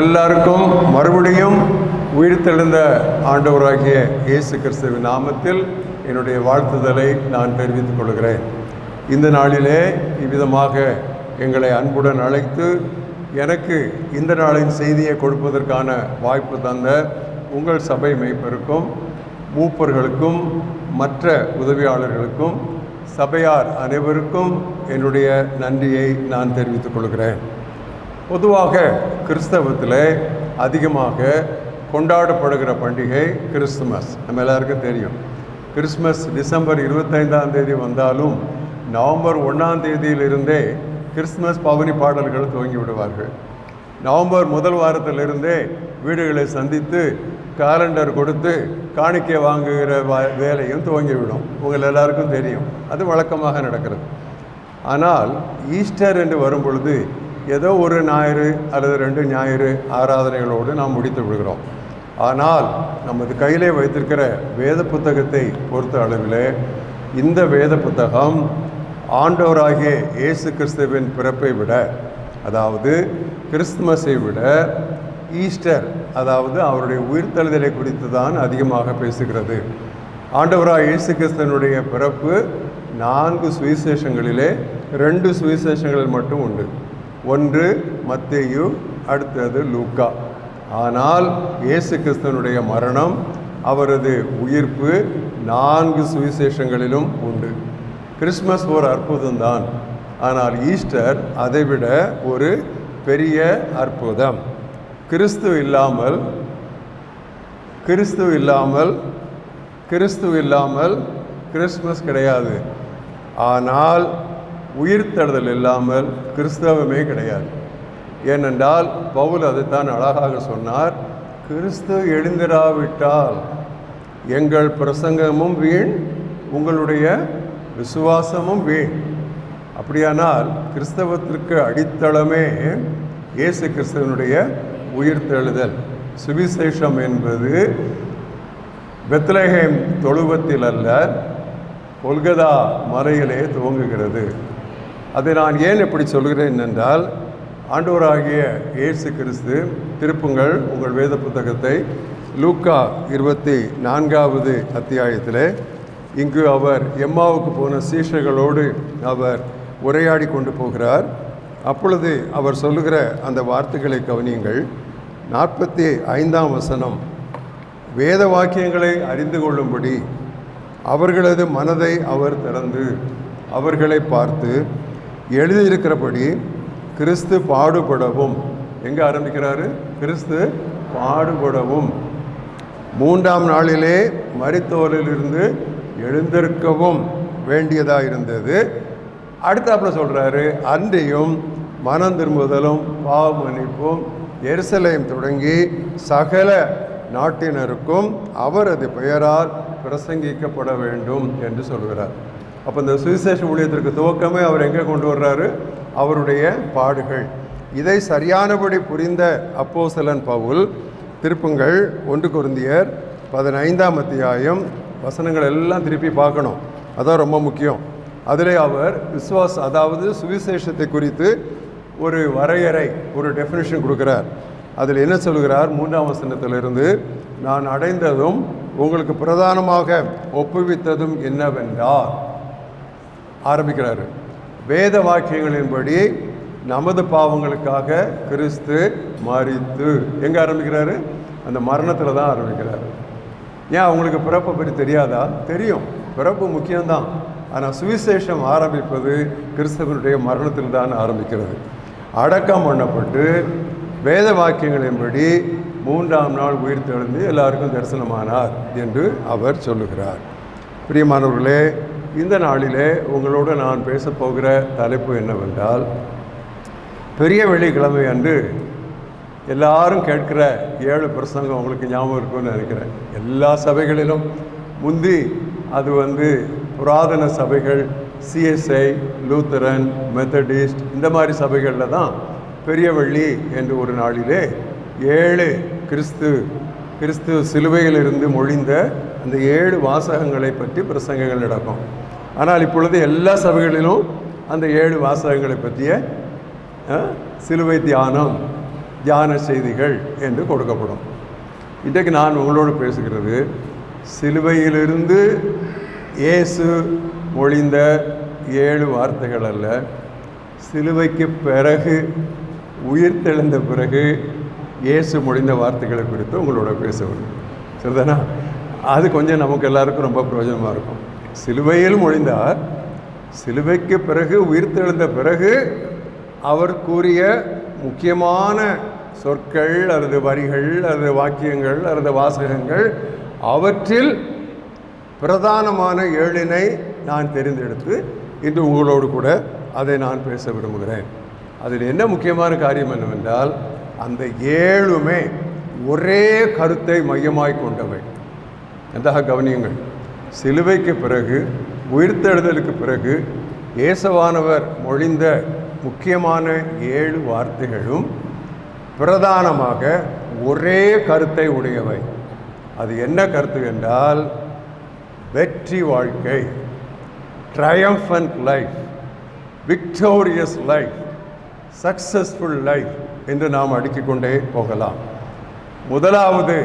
உங்கள் எல்லாருக்கும் மறுபடியும் உயிர்த்தெழுந்த ஆண்டவராகிய இயேசு கிறிஸ்துவின் நாமத்தில் என்னுடைய வாழ்த்துதலை நான் தெரிவித்துக் கொள்கிறேன். இந்த நாளிலே இவ்விதமாக எங்களை அன்புடன் அழைத்து எனக்கு இந்த நாளின் செய்தியை கொடுப்பதற்கான வாய்ப்பு தந்த உங்கள் சபை மேய்ப்பருக்கும் மூப்பர்களுக்கும் மற்ற உதவியாளர்களுக்கும் சபையார் அனைவருக்கும் என்னுடைய நன்றியை நான் தெரிவித்துக் கொள்கிறேன். பொதுவாக கிறிஸ்தவத்தில் அதிகமாக கொண்டாடப்படுகிற பண்டிகை கிறிஸ்துமஸ். நம்ம எல்லாருக்கும் தெரியும். கிறிஸ்மஸ் டிசம்பர் 25ஆம் தேதி வந்தாலும் நவம்பர் 1ஆம் தேதியிலிருந்தே கிறிஸ்துமஸ் பவனி பாடல்கள் துவங்கி விடுவார்கள். நவம்பர் முதல் வாரத்திலிருந்தே வீடுகளை சந்தித்து காலண்டர் கொடுத்து காணிக்கை வாங்குகிற வேலையும் துவங்கிவிடும். உங்கள் எல்லாருக்கும் தெரியும், அது வழக்கமாக நடக்கிறது. ஆனால் ஈஸ்டர் என்று வரும் பொழுது ஏதோ ஒரு ஞாயிறு அல்லது 2 ஞாயிறு ஆராதனைகளோடு நாம் முடித்து விடுகிறோம். ஆனால் நமது கையிலே வைத்திருக்கிற வேத புத்தகத்தை பொறுத்த அளவிலே இந்த வேத புத்தகம் ஆண்டவராகிய இயேசு கிறிஸ்துவின் பிறப்பை விட, அதாவது கிறிஸ்துமஸை விட ஈஸ்டர், அதாவது அவருடைய உயிர்த்தெழுதலை குறித்து தான் அதிகமாக பேசுகிறது. ஆண்டவராகிய இயேசு கிறிஸ்துவனுடைய பிறப்பு 4 சுவிசேஷங்களிலே 2 சுவிசேஷங்களில் மட்டும் உண்டு. ஒன்று மத்தேயு, அடுத்தது லூக்கா. ஆனால் இயேசு கிறிஸ்துவனுடைய மரணம், அவரது உயிர்ப்பு 4 சுவிசேஷங்களிலும் உண்டு. கிறிஸ்மஸ் ஒரு அற்புதம்தான், ஆனால் ஈஸ்டர் அதைவிட ஒரு பெரிய அற்புதம். கிறிஸ்து இல்லாமல் கிறிஸ்மஸ் கிடையாது. ஆனால் உயிர்த்தெழுதல் இல்லாமல் கிறிஸ்தவமே கிடையாது. ஏனென்றால் பவுல் அதைத்தான் அழகாக சொன்னார். கிறிஸ்து எழுந்திராவிட்டால் எங்கள் பிரசங்கமும் வீண், உங்களுடைய விசுவாசமும் வீண். அப்படியானால் கிறிஸ்தவத்திற்கு அடித்தளமே இயேசு கிறிஸ்துவனுடைய உயிர்த்தெழுதல். சுவிசேஷம் என்பது பெத்லகேம் தொழுவத்தில் அல்ல, கொல்கதா மலையிலே துவங்குகிறது. அதை நான் ஏன் எப்படி சொல்கிறேன் என்றால், ஆண்டவராகிய இயேசு கிறிஸ்து, திருப்புங்கள் உங்கள் வேத புத்தகத்தை லூக்கா 24வது அத்தியாயத்திலே, இங்கு அவர் எம்மாவுக்கு போன சீஷர்களோடு அவர் உரையாடி கொண்டு போகிறார். அப்பொழுது அவர் சொல்லுகிற அந்த வார்த்தைகளை கவனியுங்கள். 45ஆம் வசனம், வேத வாக்கியங்களை அறிந்து கொள்ளும்படி அவர்களது மனதை அவர் திறந்து அவர்களை பார்த்து, எழுதியிருக்கிறபடி கிறிஸ்து பாடுபடவும், எங்கே ஆரம்பிக்கிறாரு? கிறிஸ்து பாடுபடவும், 3ஆம் நாளிலே மரித்தோரிலிருந்து எழுந்திருக்கவும் வேண்டியதாக இருந்தது. அடுத்தாப்புல சொல்கிறாரு, அன்றையும் மனம் திரும்புதலும் பாவ மன்னிப்பும் எருசலேம் தொடங்கி சகல நாட்டினருக்கும் அவரது பெயரால் பிரசங்கிக்கப்பட வேண்டும் என்று சொல்கிறார். அப்போ இந்த சுவிசேஷ ஊழியத்திற்கு துவக்கமே அவர் எங்கே கொண்டு வர்றாரு? அவருடைய பாடுகள். இதை சரியானபடி புரிந்த அப்போஸ்தலன் பவுல், திருப்புங்கள் 1 கொரிந்தியர் 15ஆம் அத்தியாயம் வசனங்கள் எல்லாம் திருப்பி பார்க்கணும், அதான் ரொம்ப முக்கியம். அதிலே அவர் அதாவது சுவிசேஷத்தை குறித்து ஒரு வரையறை, ஒரு டெஃபினிஷன் கொடுக்கிறார். அதில் என்ன சொல்கிறார்? 3ஆம் வசனத்திலிருந்து, நான் அடைந்ததும் உங்களுக்கு பிரதானமாக ஒப்புவித்ததும் என்னவென்றால் ஆரம்பிக்கிறாரு. வேத வாக்கியங்களின்படி நமது பாவங்களுக்காக கிறிஸ்து மரித்து, எங்கே ஆரம்பிக்கிறாரு? அந்த மரணத்தில் தான் ஆரம்பிக்கிறாரு. ஏன் அவங்களுக்கு பிறப்பை பற்றி தெரியாதா? தெரியும், பிறப்பு முக்கியம்தான். ஆனால் சுவிசேஷம் ஆரம்பிப்பது கிறிஸ்தவனுடைய மரணத்தில் தான் ஆரம்பிக்கிறது. அடக்கம் பண்ணப்பட்டு வேத வாக்கியங்களின்படி 3ஆம் நாள் உயிர் தெழுந்து எல்லாருக்கும் தரிசனமானார் என்று அவர் சொல்லுகிறார். பிரியமானவர்களே, இந்த நாளிலே உங்களோடு நான் பேசப்போகிற தலைப்பு என்னவென்றால், பெரிய வெள்ளிக்கிழமை அன்று எல்லாரும் கேட்கிற 7 பிரசங்கம் உங்களுக்கு ஞாபகம் இருக்குன்னு நினைக்கிறேன். எல்லா சபைகளிலும் முந்தி அது புராதன சபைகள், CSI, லூத்தரன், மெத்தடிஸ்ட், இந்த மாதிரி சபைகளில் தான் பெரிய வெள்ளி என்று ஒரு நாளிலே 7 கிறிஸ்து சிலுவையிலிருந்து மொழிந்த அந்த 7 வாசகங்களை பற்றி பிரசங்கங்கள் நடக்கும். ஆனால் இப்பொழுது எல்லா சபைகளிலும் அந்த 7 வாசகங்களை பற்றிய சிலுவை தியானம், தியான செய்திகள் என்று கொடுக்கப்படும். இன்றைக்கு நான் உங்களோடு பேசுகிறது சிலுவையிலிருந்து இயேசு மொழிந்த 7 வார்த்தைகள் அல்ல, சிலுவைக்கு பிறகு உயிர்த்தெழுந்த பிறகு இயேசு மொழிந்த வார்த்தைகளை குறித்து உங்களோட பேசுவேன். சரிதானா? அது கொஞ்சம் நமக்கு எல்லாருக்கும் ரொம்ப பிரயோஜனமாக இருக்கும். சிலுவையில் மொழிந்தார், சிலுவைக்கு பிறகு உயிர்த்தெழுந்த பிறகு அவர் கூறிய முக்கியமான சொற்கள் அல்லது வரிகள் அல்லது வாக்கியங்கள் அல்லது வாசகங்கள், அவற்றில் பிரதானமான 7 நான் தெரிந்தெடுத்து இன்று உங்களோடு கூட அதை நான் பேச விரும்புகிறேன். அதில் என்ன முக்கியமான காரியம் என்னவென்றால், அந்த 7 ஒரே கருத்தை மையமாய் கொண்டவை. நன்றாக கவனியுங்கள். சிலுவைக்கு பிறகு உயிர்த்தெழுதலுக்கு பிறகு இயேசுவானவர் மொழிந்த முக்கியமான 7 வார்த்தைகளும் பிரதானமாக ஒரே கருத்தை உடையவை. அது என்ன கருத்து என்றால், வெற்றி வாழ்க்கை, triumphant life, victorious life, successful life என்று நாம் அடுக்கிக் கொண்டே போகலாம். முதலாவது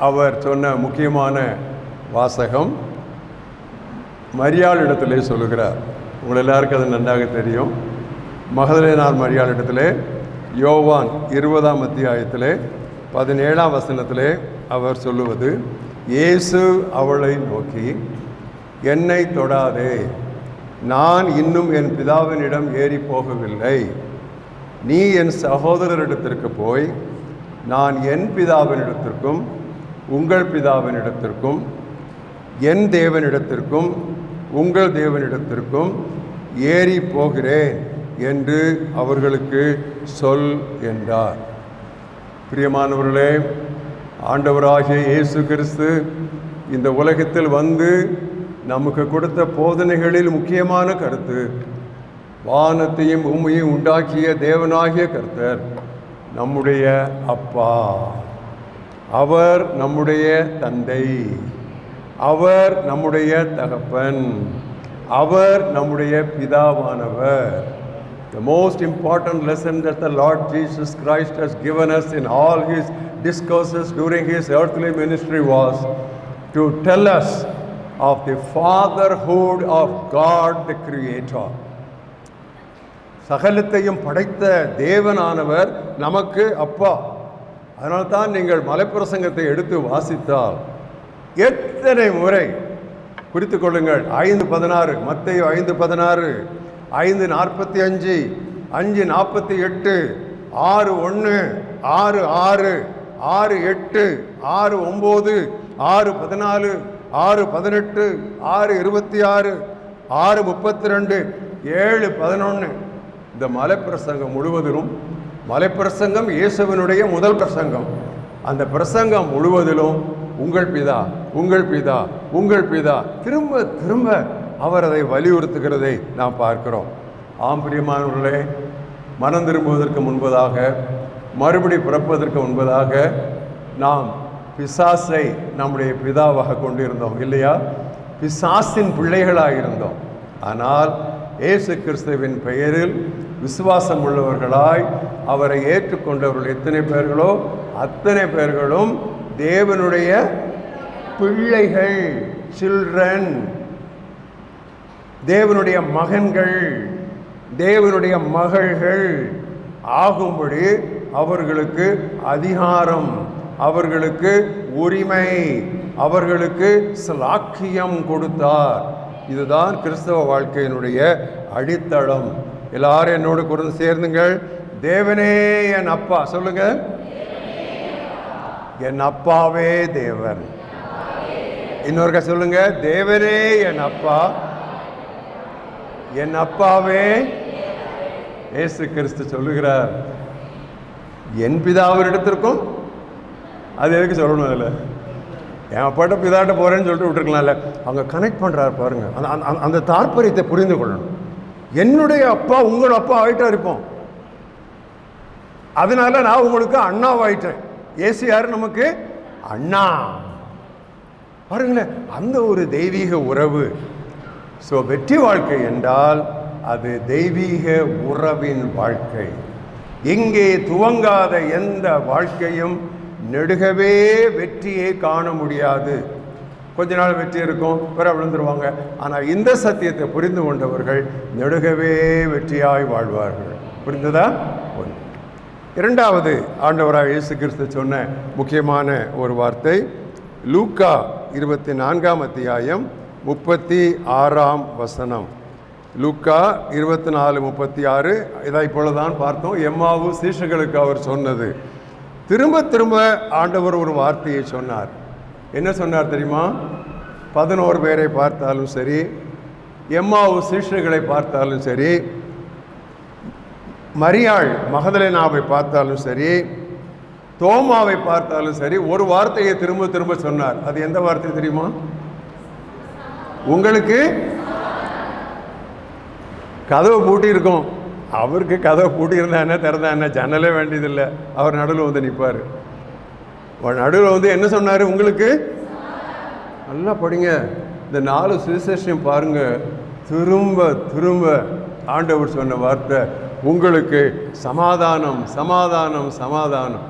அவர் சொன்ன முக்கியமான வாசகம் மரியாளிடத்திலே சொல்லுகிறார். உங்கள் எல்லாருக்கும் அது நன்றாக தெரியும். மகதலேனார் மரியாளிடத்திலே யோவான் 20ஆம் அத்தியாயத்திலே 17ஆம் வசனத்திலே அவர் சொல்லுவது, இயேசு அவளை நோக்கி, என்னை தொடாதே, நான் இன்னும் என் பிதாவினிடம் ஏறி போகவில்லை. நீ என் சகோதரரிடத்திற்கு போய், நான் என் பிதாவினிடத்திற்கும் உங்கள் பிதாவினிடத்திற்கும் என் தேவனிடத்திற்கும் உங்கள் தேவனிடத்திற்கும் ஏறி போகிறேன் என்று அவர்களுக்கு சொல் என்றார். பிரியமானவர்களே, ஆண்டவராகிய இயேசு கிறிஸ்து இந்த உலகத்தில் வந்து நமக்கு கொடுத்த போதனைகளில் முக்கியமான கருத்து, வானத்தையும் பூமியையும் உண்டாக்கிய தேவனாகிய கர்த்தர் நம்முடைய அப்பா, அவர் நம்முடைய தந்தை, அவர் நம்முடைய தகப்பன், அவர் நம்முடைய பிதாவானவர். The most important lesson that the Lord Jesus Christ has given us in all his discourses during his earthly ministry was to tell us of the fatherhood of God the Creator. சகலத்தையும் படைத்த தேவனானவர் நமக்கு அப்பா. அதனால்தான் நீங்கள் மலைப்பிரசங்கத்தை எடுத்து வாசித்தால் எத்தனை முறை குறித்து கொள்ளுங்கள், 5:16, மத்தேயு 5:16, 5:45, 5:48, 6:1, 6:6, 6:8, 6:9, 6:14, 6:18, 6:26, 6:32, 7:11. இந்த மலைப்பிரசங்கம் முழுவதிலும், மலைப்பிரசங்கம் இயேசுவினுடைய முதல் பிரசங்கம், அந்த பிரசங்கம் முழுவதிலும் உங்கள் பிதா, உங்கள் பிதா, உங்கள் பிதா, திரும்ப திரும்ப அவர் அதை வலியுறுத்துகிறதை நாம் பார்க்கிறோம். ஆம் பிரியமானவர்களே, மனம் திரும்புவதற்கு முன்பதாக, மறுபடி பிறப்பதற்கு முன்பதாக நாம் பிசாசை நம்முடைய பிதாவாக கொண்டிருந்தோம் இல்லையா? பிசாசின் பிள்ளைகளாக இருந்தோம். ஆனால் இயேசு கிறிஸ்துவின் பெயரில் விசுவாசம் உள்ளவர்களாய் அவரை ஏற்றுக்கொண்டவர்கள் எத்தனை பேர்களோ அத்தனை பேர்களும் தேவனுடைய பிள்ளைகள், சில்ட்ரன், தேவனுடைய மகன்கள், தேவனுடைய மகள்கள் ஆகும்படி அவர்களுக்கு அதிகாரம், அவர்களுக்கு உரிமை, அவர்களுக்கு ஸ்லாக்கியம் கொடுத்தார். இதுதான் கிறிஸ்தவ வாழ்க்கையினுடைய அடித்தளம். எல்லாரும் என்னோடு கூட சேர்ந்துங்கள். தேவனே என் அப்பா. சொல்லுங்க, என் அப்பாவே தேவன். இன்னொருக்க சொல்லுங்க, தேவனே என் அப்பா, என் அப்பாவே. இயேசு கிறிஸ்து சொல்லுகிறார், என் பிதாவினிடத்திற்கும். அது எதுக்கு சொல்லணும்? அதில் என் அப்பாட்ட பிதாட்ட போகிறேன்னு சொல்லிட்டு விட்டுருக்கலாம்ல. அவங்க கனெக்ட் பண்ணுறாரு பாருங்க. அந்த தாற்பயத்தை புரிந்து கொள்ளணும். என்னுடைய அப்பா உங்கள் அப்பா ஆகிட்டா இருப்போம், அதனால நான் உங்களுக்கு அண்ணாவாயிட்டேன். ஏசு யாரு நமக்கு? அண்ணா. பாருங்களேன், அந்த ஒரு தெய்வீக உறவு. ஸோ வெற்றி வாழ்க்கை என்றால் அது தெய்வீக உறவின் வாழ்க்கை. இங்கே துவங்காத எந்த வாழ்க்கையும் நெடுகவே வெற்றியை காண முடியாது. கொஞ்ச நாள் வெற்றி இருக்கும், பிற விழுந்துருவாங்க. ஆனால் இந்த சத்தியத்தை புரிந்து கொண்டவர்கள் நெடுகவே வெற்றியாய் வாழ்வார்கள். புரிந்ததா? ஒன்று. இரண்டாவது, ஆண்டவராக இயேசு கிறிஸ்து சொன்ன முக்கியமான ஒரு வார்த்தை லூக்கா 24ஆம் அத்தியாயம் 36ஆம் வசனம். லூக்கா 24:36. இதை இப்பொழுதுதான் பார்த்தோம். எம்மாவு சீஷர்களுக்கு அவர் சொன்னது. திரும்ப திரும்ப ஆண்டவர் ஒரு வார்த்தையை சொன்னார். என்ன சொன்னார் தெரியுமா? 11 பேரை பார்த்தாலும் சரி, எம்மாவு சீஷர்களை பார்த்தாலும் சரி, மரியாள் மகதலேனாவை பார்த்தாலும் சரி, தோமாவை பார்த்தாலும் சரி, ஒரு வார்த்தையை திரும்ப திரும்ப சொன்னார். அது எந்த வார்த்தை தெரியுமா? உங்களுக்கு கதவு பூட்டி இருக்கும். அவருக்கு கதவு பூட்டி இருந்தா என்ன, திறந்தா என்ன, ஜன்னலே வேண்டியதில்லை. அவர் நடுவில் வந்து நிற்பார். நடுவில் வந்து என்ன சொன்னார்? உங்களுக்கு நல்லா படிங்க, இந்த 4 சுவிசேஷம் பாருங்க. திரும்ப திரும்ப ஆண்டவர் சொன்ன வார்த்தை உங்களுக்கு சமாதானம், சமாதானம், சமாதானம்.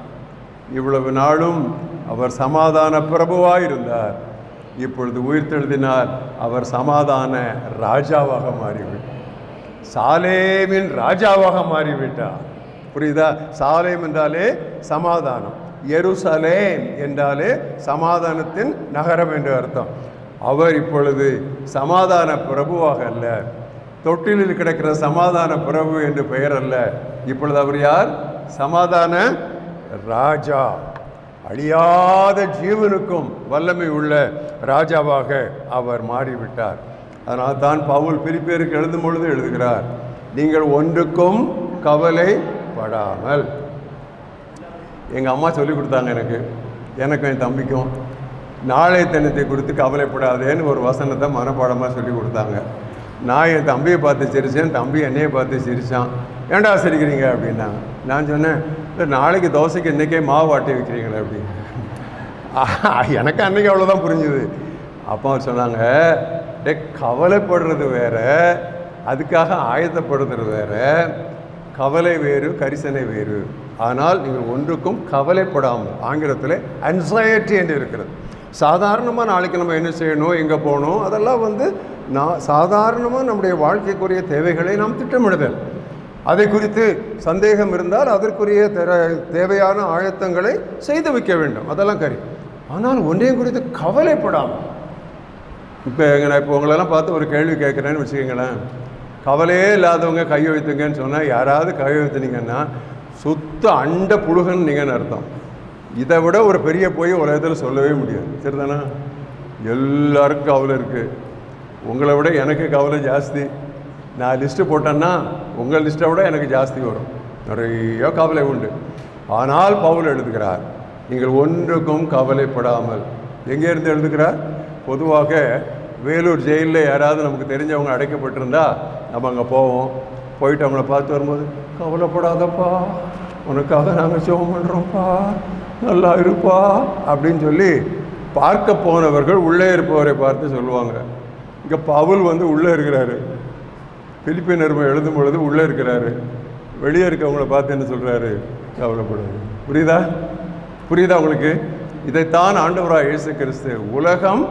இவ்வளவு நாளும் அவர் சமாதான பிரபுவாய் இருந்தார். இப்பொழுது உயிர்த்தெழுதினார். அவர் சமாதான ராஜாவாக மாறிவிட்டார். சாலேமின் ராஜாவாக மாறிவிட்டார். புரியுதா? சாலேம் என்றாலே சமாதானம், எருசலேம் என்றாலே சமாதானத்தின் நகரம் என்று அர்த்தம். அவர் இப்பொழுது சமாதான பிரபுவாக அல்ல, தொட்டிலில் கிடக்கிற சமாதான பிரபு என்று பெயர் அல்ல. இப்பொழுது அவர் யார்? சமாதான ராஜா. அழியாத ஜீவனுக்கும் வல்லமை உள்ள ராஜாவாக அவர் மாறிவிட்டார். அதனால் தான் பவுல் பிலிப்பியருக்கு எழுதும் பொழுது எழுதுகிறார், நீங்கள் ஒன்றுக்கும் கவலைப்படாமல். எங்கள் அம்மா சொல்லி கொடுத்தாங்க எனக்கும் என் தம்பிக்கும், நாளைய தினத்தை குறித்து கவலைப்படாதேன்னு ஒரு வசனத்தை மனப்பாடமாக சொல்லி கொடுத்தாங்க. நான் என் தம்பியை பார்த்து சிரித்தேன், தம்பி என்னையை பார்த்து சிரித்தான். ஏன்டா சிரிக்கிறீங்க அப்படின்னாங்க. நான் சொன்னேன், இல்லை நாளைக்கு தோசைக்கு இன்றைக்கே மாவு ஆட்டி வைக்கிறீங்களே அப்படின்னு. எனக்கு அன்றைக்கி அவ்வளோதான் புரிஞ்சுது. அப்போ அவர் சொன்னாங்க, கவலைப்படுறது வேற, அதுக்காக ஆயத்தப்படுறது வேற. கவலை வேறு, கரிசனை வேறு. ஆனால் நீங்கள் ஒன்றுக்கும் கவலைப்படாமல், ஆங்கிலத்தில் அன்சைட்டி என்று இருக்கிறது. சாதாரணமாக நாளைக்கு நம்ம என்ன செய்யணும், எங்கே போகணும், அதெல்லாம் வந்து சாதாரணமாக நம்முடைய வாழ்க்கைக்குரிய தேவைகளை நாம் திட்டமிடுதல். அதை குறித்து சந்தேகம் இருந்தால் அதற்குரிய தேவையான ஆயத்தங்களை செய்து வைக்க வேண்டும், அதெல்லாம் கரி. ஆனால் ஒன்றையும் குறித்து கவலைப்படாமல். நான் இப்போ உங்களெல்லாம் பார்த்து ஒரு கேள்வி கேட்குறேன்னு வச்சுக்கோங்களேன். கவலையே இல்லாதவங்க கை வைத்துங்கன்னு சொன்னால், யாராவது கை வைத்துனீங்கன்னா சுத்த அண்ட புழுகன்னு நீங்கன்னு அர்த்தம். இதை விட ஒரு பெரிய போய் உலகத்தில் சொல்லவே முடியாது. சரிதானா? எல்லாருக்கும் கவலை இருக்குது. உங்களை விட எனக்கு கவலை ஜாஸ்தி. நான் லிஸ்ட்டு போட்டேன்னா உங்கள் லிஸ்ட்டை விட எனக்கு ஜாஸ்தி வரும். நிறைய கவலை உண்டு. ஆனால் பவுல் எழுதுகிறார், நீங்கள் ஒன்றுக்கும் கவலைப்படாமல். எங்கேருந்து எழுதுகிறார்? பொதுவாக வேலூர் ஜெயிலில் யாராவது நமக்கு தெரிஞ்சவங்க அடைக்கப்பட்டிருந்தா நம்ம அங்கே போவோம். போயிட்டு அவங்கள பார்த்து வரும்போது, கவலைப்படாதப்பா, உனக்காக நாங்கள் ஜெபம் பண்ணுறோம்ப்பா, நல்லா இருப்பா அப்படின்னு சொல்லி பார்க்க போனவர்கள் உள்ளே இருப்பவரை பார்த்து சொல்லுவாங்க. இங்கே பவுல் வந்து உள்ளே இருக்கிறாரு. பிலிப்பியர் நிருபம் எழுதும் பொழுது உள்ளே இருக்கிறாரு. வெளியே இருக்கவங்கள பார்த்து என்ன சொல்கிறாரு? கவலைப்படாது. புரியுதா உங்களுக்கு? இதைத்தான் ஆண்டவராக இயேசு கிறிஸ்து உலகம்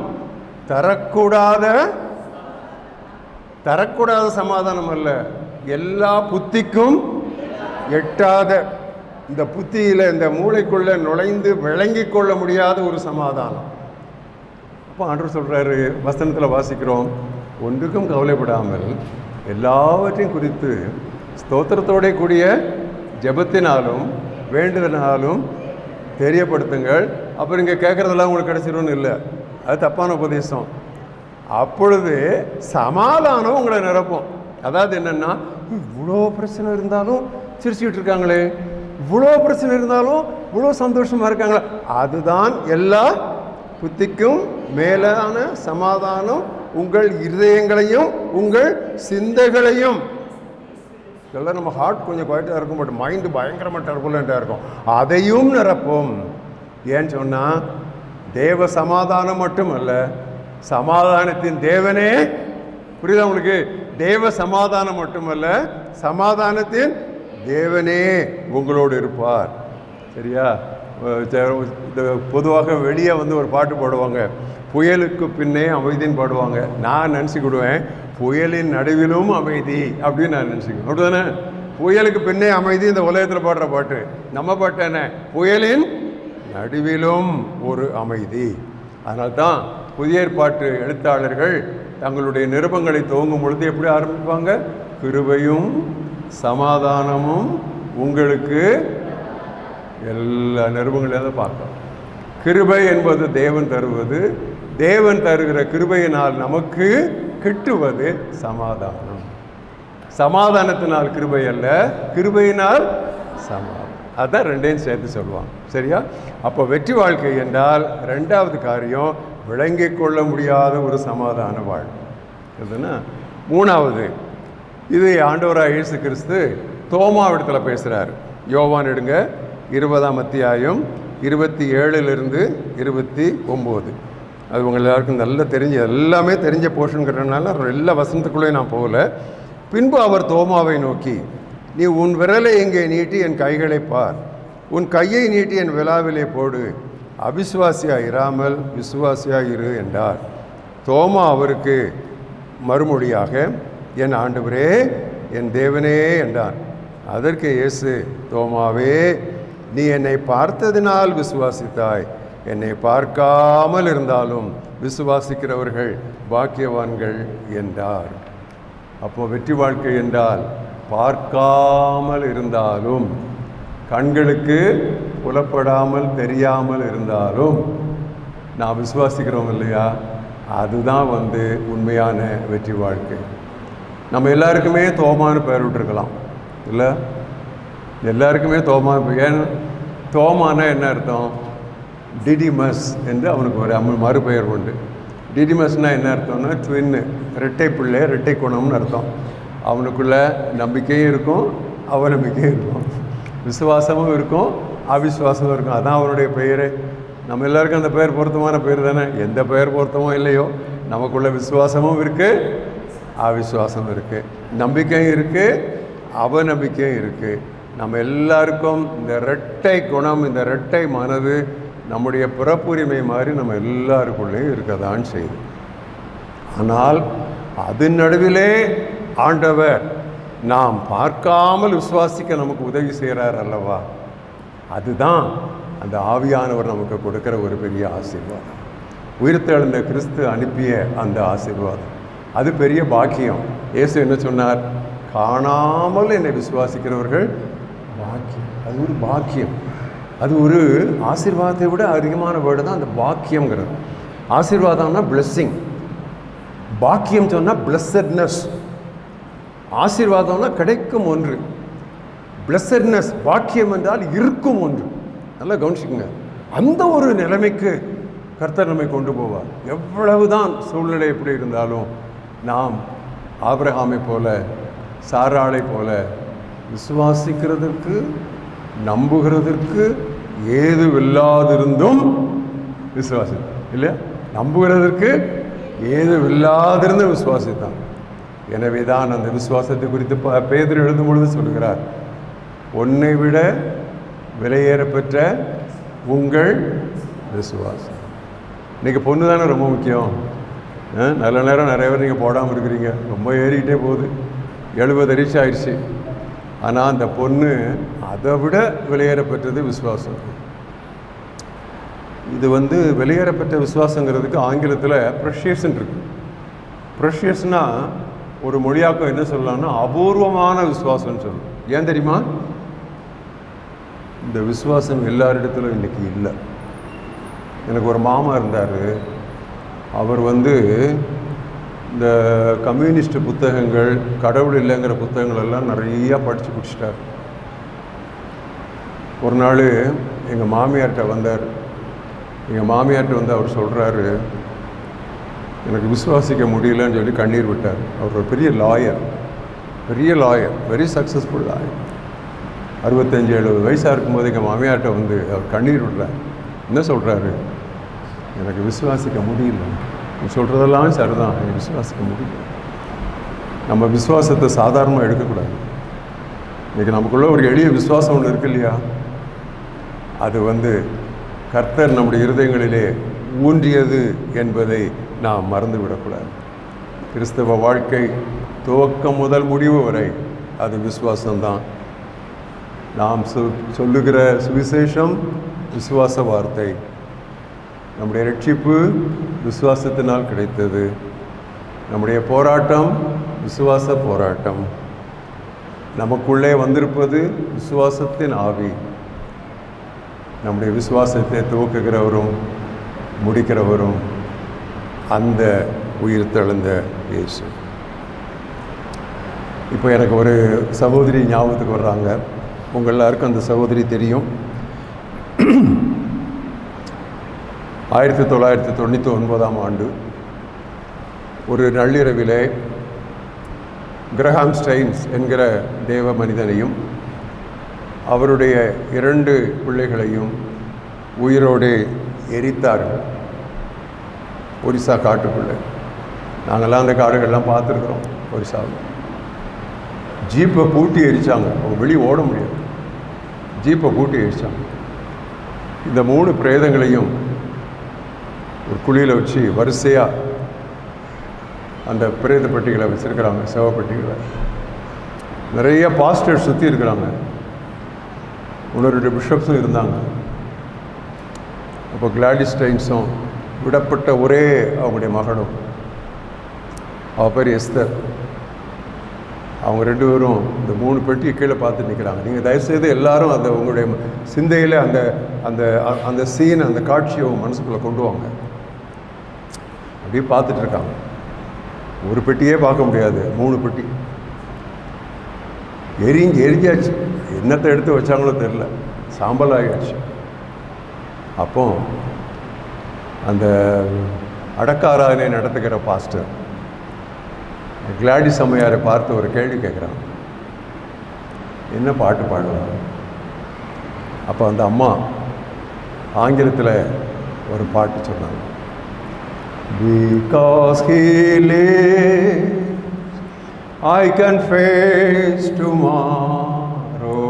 தரக்கூடாத சமாதானம் அல்ல, எல்லா புத்திக்கும் எட்டாத, இந்த புத்தியில் இந்த மூளைக்குள்ளே நுழைந்து விளங்கி கொள்ள முடியாத ஒரு சமாதானம். அப்போ ஆண்டவர் சொல்கிறாரு, வசனத்தில் வாசிக்கிறோம், ஒன்றுக்கும் கவலைப்படாமல் எல்லாவற்றையும் குறித்து ஸ்தோத்திரத்தோட கூடிய ஜெபத்தினாலும் வேண்டுதனாலும் தெரியப்படுத்துங்கள். அப்புறம் இங்கே கேட்குறதெல்லாம் உங்களுக்கு கிடைச்சிரும்னு இல்லை, அது தப்பான உபதேசம். அப்பொழுது சமாதானம் உங்களை நிரப்பும். அதாவது என்னென்னா, இவ்வளோ பிரச்சனை இருந்தாலும் சிரிச்சுக்கிட்டு இருக்காங்களே, இவ்வளோ பிரச்சனை இருந்தாலும் இவ்வளோ சந்தோஷமாக இருக்காங்களே, அதுதான் எல்லா புத்திக்கும் மேலான சமாதானம். உங்கள் இருதயங்களையும் உங்கள் சிந்தைகளையும், இதெல்லாம் நம்ம ஹார்ட் கொஞ்சம் குவாய்ட்டாக இருக்கும், பட் மைண்டு பயங்கரமாக டர்புலண்ட்டாக இருக்கும், அதையும் நிரப்பும். ஏன்னு சொன்னால், தேவ சமாதானம் மட்டும் அல்ல, சமாதானத்தின் தேவனே. புரியுதா உங்களுக்கு? தேவ சமாதானம் மட்டுமல்ல, சமாதானத்தின் தேவனே உங்களோடு இருப்பார். சரியா? பொதுவாக வெளியே ஒரு பாட்டு பாடுவாங்க, புயலுக்கு பின்னே அமைதின்னு பாடுவாங்க. நான் நினச்சிக்கிடுவேன் புயலின் நடுவிலும் அமைதி அப்படின்னு நான் நினச்சிக்குவேன். அப்படிதானே? புயலுக்கு பின்னே அமைதி இந்த உலகத்தில் பாடுற பாட்டு. நம்ம பாட்டு என்ன? புயலின் நடுவிலும் ஒரு அமைதி. அதனால்தான் புதிய ஏற்பாட்டு எழுத்தாளர்கள் தங்களுடைய நிருபங்களை துவங்கும் பொழுது எப்படி ஆரம்பிப்பாங்க? கிருபையும் சமாதானமும் உங்களுக்கு. எல்லா நிருபங்களையும் பார்க்கலாம். கிருபை என்பது தேவன் தருவது, தேவன் தருகிற கிருபையினால் நமக்கு கிட்டுவது சமாதானம். சமாதானத்தினால் கிருபை அல்ல, கிருபையினால் சமாதானம். அதான் ரெண்டையும் சேர்த்து சொல்லுவாங்க. சரியா? அப்போ வெற்றி வாழ்க்கை என்றால் ரெண்டாவது காரியம் விளங்கிக் கொள்ள முடியாத ஒரு சமாதான வாழ்க்கை. இதுன்னா மூணாவது, இது ஆண்டவராக இயேசு கிறிஸ்து தோமாவிடத்தில் பேசுகிறார். யோவான் எடுங்க, 20ஆம் அத்தியாயம் 27 to 29. அது உங்கள் எல்லாருக்கும் நல்லா எல்லாமே தெரிஞ்ச போர்ஷன்கிறதுனால எல்லா வசனத்துக்குள்ளேயும் நான் போகல. பின்பு அவர் தோமாவை நோக்கி, நீ உன் விரலை எங்கே நீட்டி என் கைகளை பார், உன் கையை நீட்டி என் விலாவிலே போடு, அவிசுவாசியாக இராமல் விசுவாசியாக இரு என்றார். தோமா அவருக்கு மறுமொழியாக, என் ஆண்டவரே என் தேவனே என்றான். அதற்கு இயேசு, தோமாவே, நீ என்னை பார்த்ததினால் விசுவாசித்தாய், என்னை பார்க்காமல் இருந்தாலும் விசுவாசிக்கிறவர்கள் பாக்கியவான்கள் என்றார். அப்போ வெற்றி வாழ்க்கை என்றால் பார்க்காமல் இருந்தாலும், கண்களுக்கு புலப்படாமல் தெரியாமல் இருந்தாலும் நான் விசுவாசிக்கிறோம் இல்லையா, அதுதான் உண்மையான வெற்றி வாழ்க்கை. நம்ம எல்லாருக்குமே தோமான்னு பெயர் விட்டுருக்கலாம் இல்லை? எல்லாருக்குமே தோமா. ஏன் தோமானா என்ன அர்த்தம்? டிடிமஸ் என்று அவனுக்கு ஒரு மறுபெயர் உண்டு. டிடிமஸ்னால் என்ன அர்த்தம்னா ட்வின்னு, இரட்டை பிள்ளை, இரட்டை குணம்னு அர்த்தம். அவனுக்குள்ள நம்பிக்கையும் இருக்கும், அவநம்பிக்கையும் இருக்கும், விசுவாசமும் இருக்கும், அவிசுவாசமும் இருக்கும். அதான் அவனுடைய பெயர். நம்ம எல்லாருக்கும் அந்த பெயர் பொருத்தமான பெயர் தானே. எந்த பெயர் பொருத்தமோ இல்லையோ, நமக்குள்ள விசுவாசமும் இருக்குது, அவிசுவாசமும் இருக்குது, நம்பிக்கையும் இருக்குது, அவநம்பிக்கையும் இருக்குது. நம்ம எல்லாருக்கும் இந்த இரட்டை குணம், இந்த இரட்டை மனது நம்முடைய பிறப்புரிமை மாதிரி நம்ம எல்லாருக்குள்ளேயும் இருக்கதான் செய்யுது. ஆனால் அதன் நடுவிலே ஆண்டவர் நாம் பார்க்காமல் விசுவாசிக்க நமக்கு உதவி செய்கிறார் அல்லவா, அதுதான் அந்த ஆவியானவர் நமக்கு கொடுக்கிற ஒரு பெரிய ஆசீர்வாதம். உயிர்த்தெழுந்த கிறிஸ்து அனுப்பிய அந்த ஆசீர்வாதம், அது பெரிய பாக்கியம். இயேசு என்ன சொன்னார்? காணாமல் என்னை விசுவாசிக்கிறவர்கள் பாக்கியம். அது ஒரு பாக்கியம், அது ஒரு ஆசீர்வாதத்தை விட அதிகமான வேர்டு தான் அந்த பாக்கியங்கிறது. ஆசீர்வாதம்னா பிளெஸ்ஸிங், பாக்கியம் சொன்னால் பிளெஸட்னஸ். ஆசீர்வாதம்னா கிடைக்கும் ஒன்று, பிளெஸட்னஸ் பாக்கியம் என்றால் இருக்கும் ஒன்று. நல்லா கவனிச்சுக்கோங்க. அந்த ஒரு நிலைமைக்கு கர்த்தர் நம்மை கொண்டு போவார். எவ்வளவுதான் சூழ்நிலை எப்படி இருந்தாலும் நாம் ஆபிரகாமை போல, சாராளை போல விசுவாசிக்கிறதற்கு, நம்புகிறதற்கு ஏதுவில்லாதிருந்தும் விசுவாசித்தான் இல்லையா? நம்புகிறதற்கு ஏதுவில்லாதிருந்தும் விசுவாசித்தான். எனவே தான் அந்த விசுவாசத்தை குறித்து பேதுரு எழுதும் பொழுது சொல்கிறார், உன்னை விட விலையேறப்பெற்ற உங்கள் விசுவாசம். இன்றைக்கி பொண்ணு தானே ரொம்ப முக்கியம். நல்ல நேரம் நிறைய பேர் நீங்கள் போடாமல் இருக்கிறீங்க, ரொம்ப ஏறிக்கிட்டே போகுது, 70 ரீச் ஆயிடுச்சு. ஆனால் அந்த பொண்ணு அதை விட விலையேறப்பெற்றது விசுவாசம். இது வெளியேறப்பெற்ற விசுவாசங்கிறதுக்கு ஆங்கிலத்தில் ப்ரெஷியஸ்ன்னு இருக்குது. ப்ரெஷியஸ்னால் ஒரு மொழியாக்கம் என்ன சொல்லலாம்னா அபூர்வமான விசுவாசம்னு சொல்லணும். ஏன் தெரியுமா? இந்த விசுவாசம் எல்லாரிடத்திலும் இன்றைக்கி இல்லை. எனக்கு ஒரு மாமா இருந்தார். அவர் இந்த கம்யூனிஸ்ட் புத்தகங்கள், கடவுள் இல்லைங்கிற புத்தகங்கள் எல்லாம் நிறையா படித்து பிடிச்சிட்டார். ஒரு நாள் எங்கள் மாமியார்கிட்ட வந்தார். எங்கள் மாமியார்கிட்ட அவர் சொல்கிறாரு, எனக்கு விசுவாசிக்க முடியலன்னு சொல்லி கண்ணீர் விட்டார். அவர் ஒரு பெரிய லாயர், வெரி சக்ஸஸ்ஃபுல் லாயர். 65-70 வயசாக இருக்கும்போது எங்கள் மாமியார்கிட்ட அவர் கண்ணீர் விடுறார். என்ன சொல்கிறாரு? எனக்கு விசுவாசிக்க முடியல. நீ சொல்கிறதெல்லாம் சரிதான், எனக்கு விசுவாசிக்க முடியல. நம்ம விசுவாசத்தை சாதாரணமாக எடுக்கக்கூடாது. இன்றைக்கி நமக்குள்ள ஒரு எளிய விசுவாசம் ஒன்று இருக்கு இல்லையா? அது கர்த்தர் நம்முடைய இருதயங்களிலே ஊன்றியது என்பதை நாம் மறந்து விடக்கூடாது. கிறிஸ்தவ வாழ்க்கை துவக்கம் முதல் முடிவு வரை அது விசுவாசம்தான். நாம் சொல்லுகிற சுவிசேஷம் விசுவாச வார்த்தை. நம்முடைய ரட்சிப்பு விசுவாசத்தினால் கிடைத்தது. நம்முடைய போராட்டம் விசுவாச போராட்டம். நமக்குள்ளே வந்திருப்பது விசுவாசத்தின் ஆவி. நம்முடைய விசுவாசத்தை துவக்குகிறவரும் முடிக்கிறவரும் அந்த உயிர் தெழுந்த இயேசு. இப்போ எனக்கு ஒரு சகோதரி ஞாபகத்துக்கு வர்றாங்க. உங்கள் எல்லாருக்கும் அந்த சகோதரி தெரியும். 1999ஆம் ஆண்டு ஒரு நள்ளிரவிலே கிரஹாம் ஸ்டைன்ஸ் என்கிற தேவ மனிதனையும் அவருடைய 2 பிள்ளைகளையும் உயிரோடு எரித்தார்கள். ஒரிசா காட்டுக்குள்ளே. நாங்கள்லாம் அந்த காடுகள்லாம் பார்த்துருக்குறோம். ஒரிசாவில் ஜீப்பை பூட்டி எரித்தாங்க. அவங்க வெளியே ஓட முடியாது. ஜீப்பை பூட்டி எரித்தாங்க. இந்த 3 பிரேதங்களையும் ஒரு குழியில் வச்சு வரிசையாக அந்த பிரேத பெட்டிகளை வச்சுருக்கிறாங்க. செவப்பெட்டிகளை நிறைய பாஸ்டர்ஸ் சுற்றி இருக்கிறாங்க. 1-2 பிஷப்ஸும் இருந்தாங்க. அப்போ கிளாடிஸ் ஸ்டைன்ஸும் விடப்பட்ட ஒரே அவங்களுடைய மகனும், அவள் பேர் எஸ்தர், அவங்க 2 பேரும் இந்த 3 பெட்டியை கீழே பார்த்து நிற்கிறாங்க. நீங்கள் தயவுசெய்து எல்லாரும் அந்த உங்களுடைய சிந்தையில் அந்த அந்த அந்த சீன், அந்த காட்சியை உங்கள் மனசுக்குள்ளே கொண்டு வாங்க. அப்படியே பார்த்துட்டு இருக்காங்க. ஒரு பெட்டியே பார்க்க முடியாது. 3 பெட்டி எரிஞ்சாச்சு. என்னத்தை எடுத்து வச்சாங்களோ தெரில, சாம்பல் ஆகிடுச்சு. அப்போ அந்த அடக்க ஆராதனை நடத்துகிற பாஸ்டர் கிளாடிஸ் அம்மையாரை பார்த்து ஒரு கேள்வி கேட்குறாங்க, என்ன பாட்டு பாடுவாங்க? அப்போ அந்த அம்மா ஆங்கிலத்தில் ஒரு பாட்டு சொன்னாங்க. Because he lives, I can face tomorrow.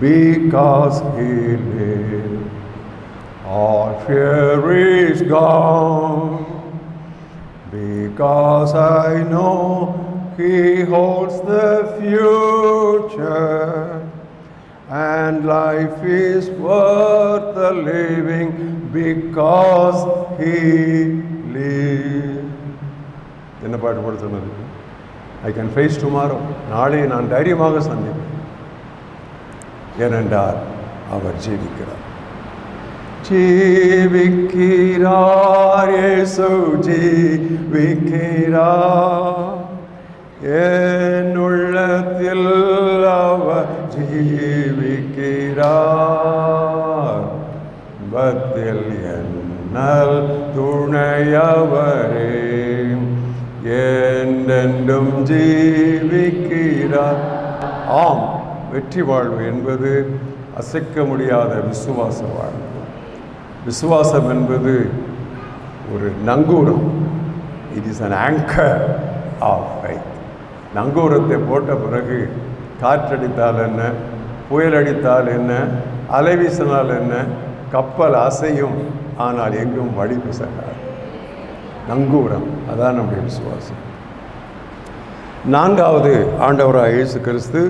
Because he lives, all fear is gone. Because I know he holds the future, and life is worth the living because he lives. என்ன பாட்டு போட சொன்னது? I can face tomorrow. நாளை நான் தைரியமாக சந்திப்பேன், ஏனென்றால் அவர் ஜீவிக்கிறார். ஜீவிக்கிறார், இயேசு ஜீவிக்கிறார், என் உள்ளத்தில் அவர் ஜீவிக்கிறார். பத்தில் என்னல் துணையவரே, என்றென்றும் ஜீவிக்கிறார். ஆம், வெற்றி வாழ்வு என்பது அசைக்க முடியாத விசுவாச வாழ்வு. விசுவாசம் என்பது ஒரு நங்கூரம். It is an anchor of faith. நங்கூரத்தை போட்ட பிறகு காற்றடித்தால் என்ன, புயல் அடித்தால் என்ன, அலை வீசினால் என்ன, கப்பல் அசையும், ஆனால் எங்கும் வழி பிசகாது. நங்கூரம், அதான் நம்முடைய விசுவாசம். 4வது ஆண்டவராக இயேசு கிறிஸ்து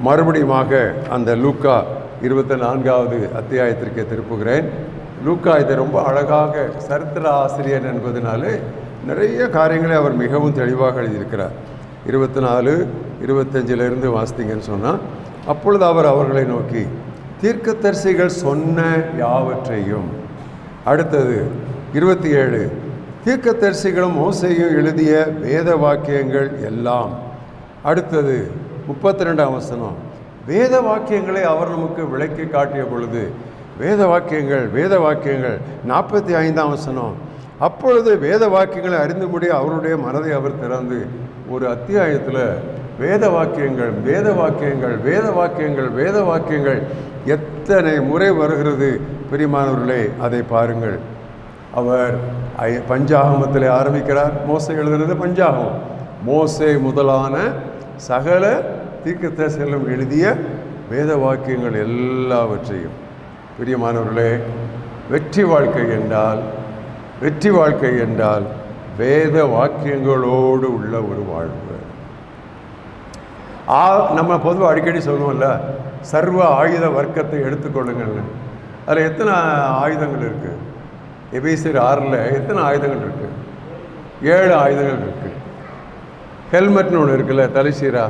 மறுபடியுமாக அந்த லூக்கா 24வது அத்தியாயத்திற்கு திருப்புகிறேன். லூக்கா இதை ரொம்ப அழகாக, சரித்திர ஆசிரியர் என்பதனாலே நிறைய காரியங்களை அவர் மிகவும் தெளிவாக எழுதியிருக்கிறார். 24-25 வாசித்தீங்கன்னு சொன்னால், அப்பொழுது அவர் அவர்களை நோக்கி தீர்க்கதரிசிகள் சொன்ன யாவற்றையும், அடுத்தது 27 தீர்க்கதரிசிகளும் மோசேயும் எழுதிய வேத வாக்கியங்கள் எல்லாம், அடுத்தது 32ஆம் வசனம் வேத வாக்கியங்களை அவர் நமக்கு விளக்கி காட்டிய பொழுது, வேத வாக்கியங்கள் 45ஆம் வசனம் அப்பொழுது வேத வாக்கியங்களை அறிந்து முடிய அவருடைய மனதை அவர் திறந்து, ஒரு அத்தியாயத்தில் வேத வாக்கியங்கள் வேத வாக்கியங்கள் வேத வாக்கியங்கள் வேத வாக்கியங்கள் எத்தனை முறை வருகிறது பிரியமானவர்களே, அதை பாருங்கள். அவர் பஞ்சாகமத்தில் ஆரம்பிக்கிறார். மோசே எழுதுறது பஞ்சாகமம். மோசே முதலான சகல தீர்க்கதரிசிகளும் எழுதிய வேத வாக்கியங்கள் எல்லாவற்றையும். பிரியமானவர்களே, வெற்றி வாழ்க்கை என்றால் வேத வாக்கியங்களோடு உள்ள ஒரு வாழ்வு. நம்ம பொதுவாக அடிக்கடி சொல்லுவோம்ல, சர்வ ஆயுத வர்க்கத்தை எடுத்துக்கொள்ளுங்கள்னு. அதில் எத்தனை ஆயுதங்கள் இருக்குது? எபேசியர் 6 எத்தனை ஆயுதங்கள் இருக்குது? 7 ஆயுதங்கள் இருக்குது. ஹெல்மெட்னு ஒன்று இருக்குல்ல, தலைசீரா,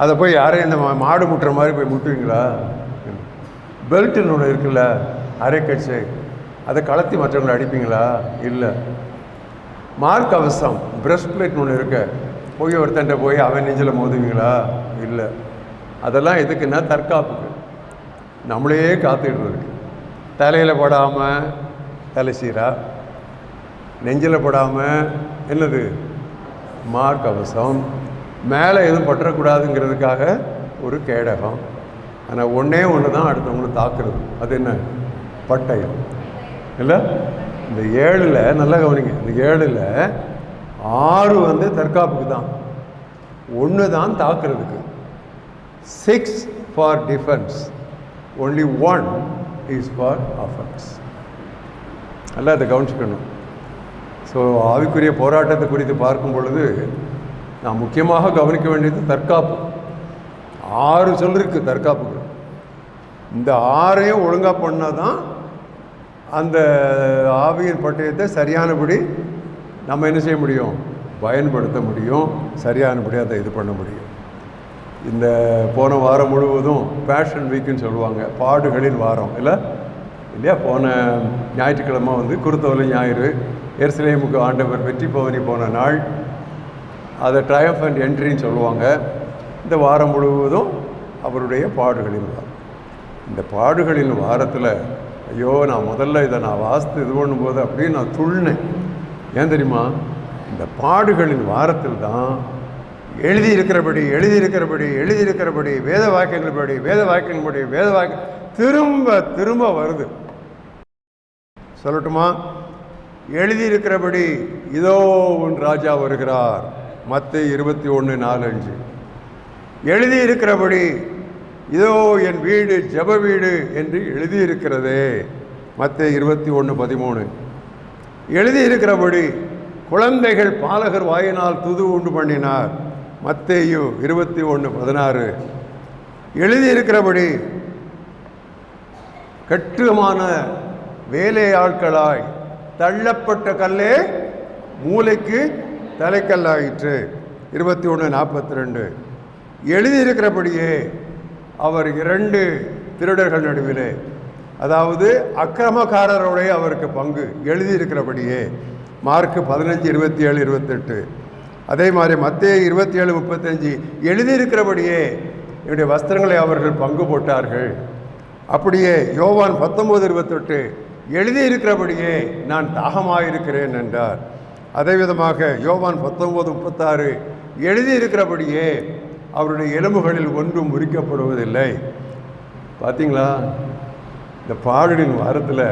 அதை போய் யாரையும் இந்த மாடு முட்டுற மாதிரி போய் முட்டுவீங்களா? பெல்ட்டுன்னு ஒன்று இருக்குல்ல, அரைக்கட்சி, அதை கலத்தி மற்றவங்களை அடிப்பீங்களா? இல்லை. மார்க் அவசம், பிரஸ்ட் பிளேட்னு ஒன்று இருக்கு, போய் ஒருத்தன்ட்ட போய் அவன் நெஞ்சில் மோதுவீங்களா? இல்லை. அதெல்லாம் எதுக்குன்னா தற்காப்புக்கு, நம்மளையே காத்துக்கிட்டு. தலையில் படாமல் தலைசீரா, நெஞ்சில் படாமல் என்னது மார்க் அவசம், மேலே எதுவும் பற்றக்கூடாதுங்கிறதுக்காக ஒரு கேடகம். ஆனால் ஒன்று தான் அடுத்தவங்களை தாக்குறது. அது என்ன? பட்டயம். இல்லை, இந்த 7 நல்லா கவனிங்க, இந்த 7 6 தற்காப்புக்கு தான், 1 தான் தாக்குறதுக்கு. 6 for defence, only 1 is for offence. நல்லா அதை கவனிச்சுக்கணும். ஸோ ஆவிக்குரிய போராட்டத்தை குறித்து பார்க்கும் பொழுது நான் முக்கியமாக கவனிக்க வேண்டியது தற்காப்பு. 6 சொல்லிருக்கு தற்காப்புக்கு. இந்த 6ஐயும் ஒழுங்காக பண்ணால் தான் அந்த ஆவியின் பட்டயத்தை சரியானபடி நம்ம என்ன செய்ய முடியும்? பயன்படுத்த முடியும். சரியானபடி அதை இது பண்ண முடியும். இந்த போன வாரம் முழுவதும் பேஷன் வீக்குன்னு சொல்லுவாங்க, பாடுகளின் வாரம் இல்லையா? போன ஞாயிற்றுக்கிழமை குருத்தோலை ஞாயிறு, எருசலேமுக்கு ஆண்டவர் வெற்றி பவனி போன நாள், அதை ட்ரையம்ஃபண்ட் என்ட்ரின்னு சொல்லுவாங்க. இந்த வாரம் முழுவதும் அவருடைய பாடுகளின் வாரம். இந்த பாடுகளின் வாரத்தில் ஐயோ, நான் முதல்ல இதை வாசித்து இது பண்ணும்போது அப்படியே நான் துள்ளினேன். ஏன் தெரியுமா? இந்த பாடுகளின் வாரத்தில் தான் எழுதியிருக்கிறபடி வேத வாக்கியங்கள் திரும்ப திரும்ப வருது. சொல்லட்டுமா? எழுதியிருக்கிறபடி இதோ உன் ராஜா வருகிறார், மத்தேயு 21:4-5. எழுதியிருக்கிறபடி இதோ என் வீடு ஜெப வீடு என்று எழுதியிருக்கிறதே, மத்தேயு 21:13. எழுதியிருக்கிறபடி குழந்தைகள் பாலகர் வாயினால் துது உண்டு பண்ணினார், மத்தேயு 21:16. எழுதியிருக்கிறபடி கட்டுமான வேலையாட்களாய் தள்ளப்பட்ட கல்லே மூளைக்கு தலைக்கல்லாயிற்று, 21:42. எழுதியிருக்கிறபடியே அவர் 2 திருடர்கள் நடுவிலே, அதாவது அக்கிரமக்காரருடைய அவருக்கு பங்கு, எழுதியிருக்கிறபடியே, மார்க் 15:27-28. அதே மாதிரி மத்தேயு 27:35, எழுதியிருக்கிறபடியே என்னுடைய வஸ்திரங்களை அவர்கள் பங்கு போட்டார்கள். அப்படியே யோவான் 19:28, எழுதியிருக்கிறபடியே நான் தாகமாயிருக்கிறேன் என்றார். அதே விதமாக யோவான் 19:36, எழுதியிருக்கிறபடியே அவருடைய எலும்புகளில் ஒன்றும் முறிக்கப்படுவதில்லை. பார்த்தீங்களா? இந்த பாடலின் வாரத்தில்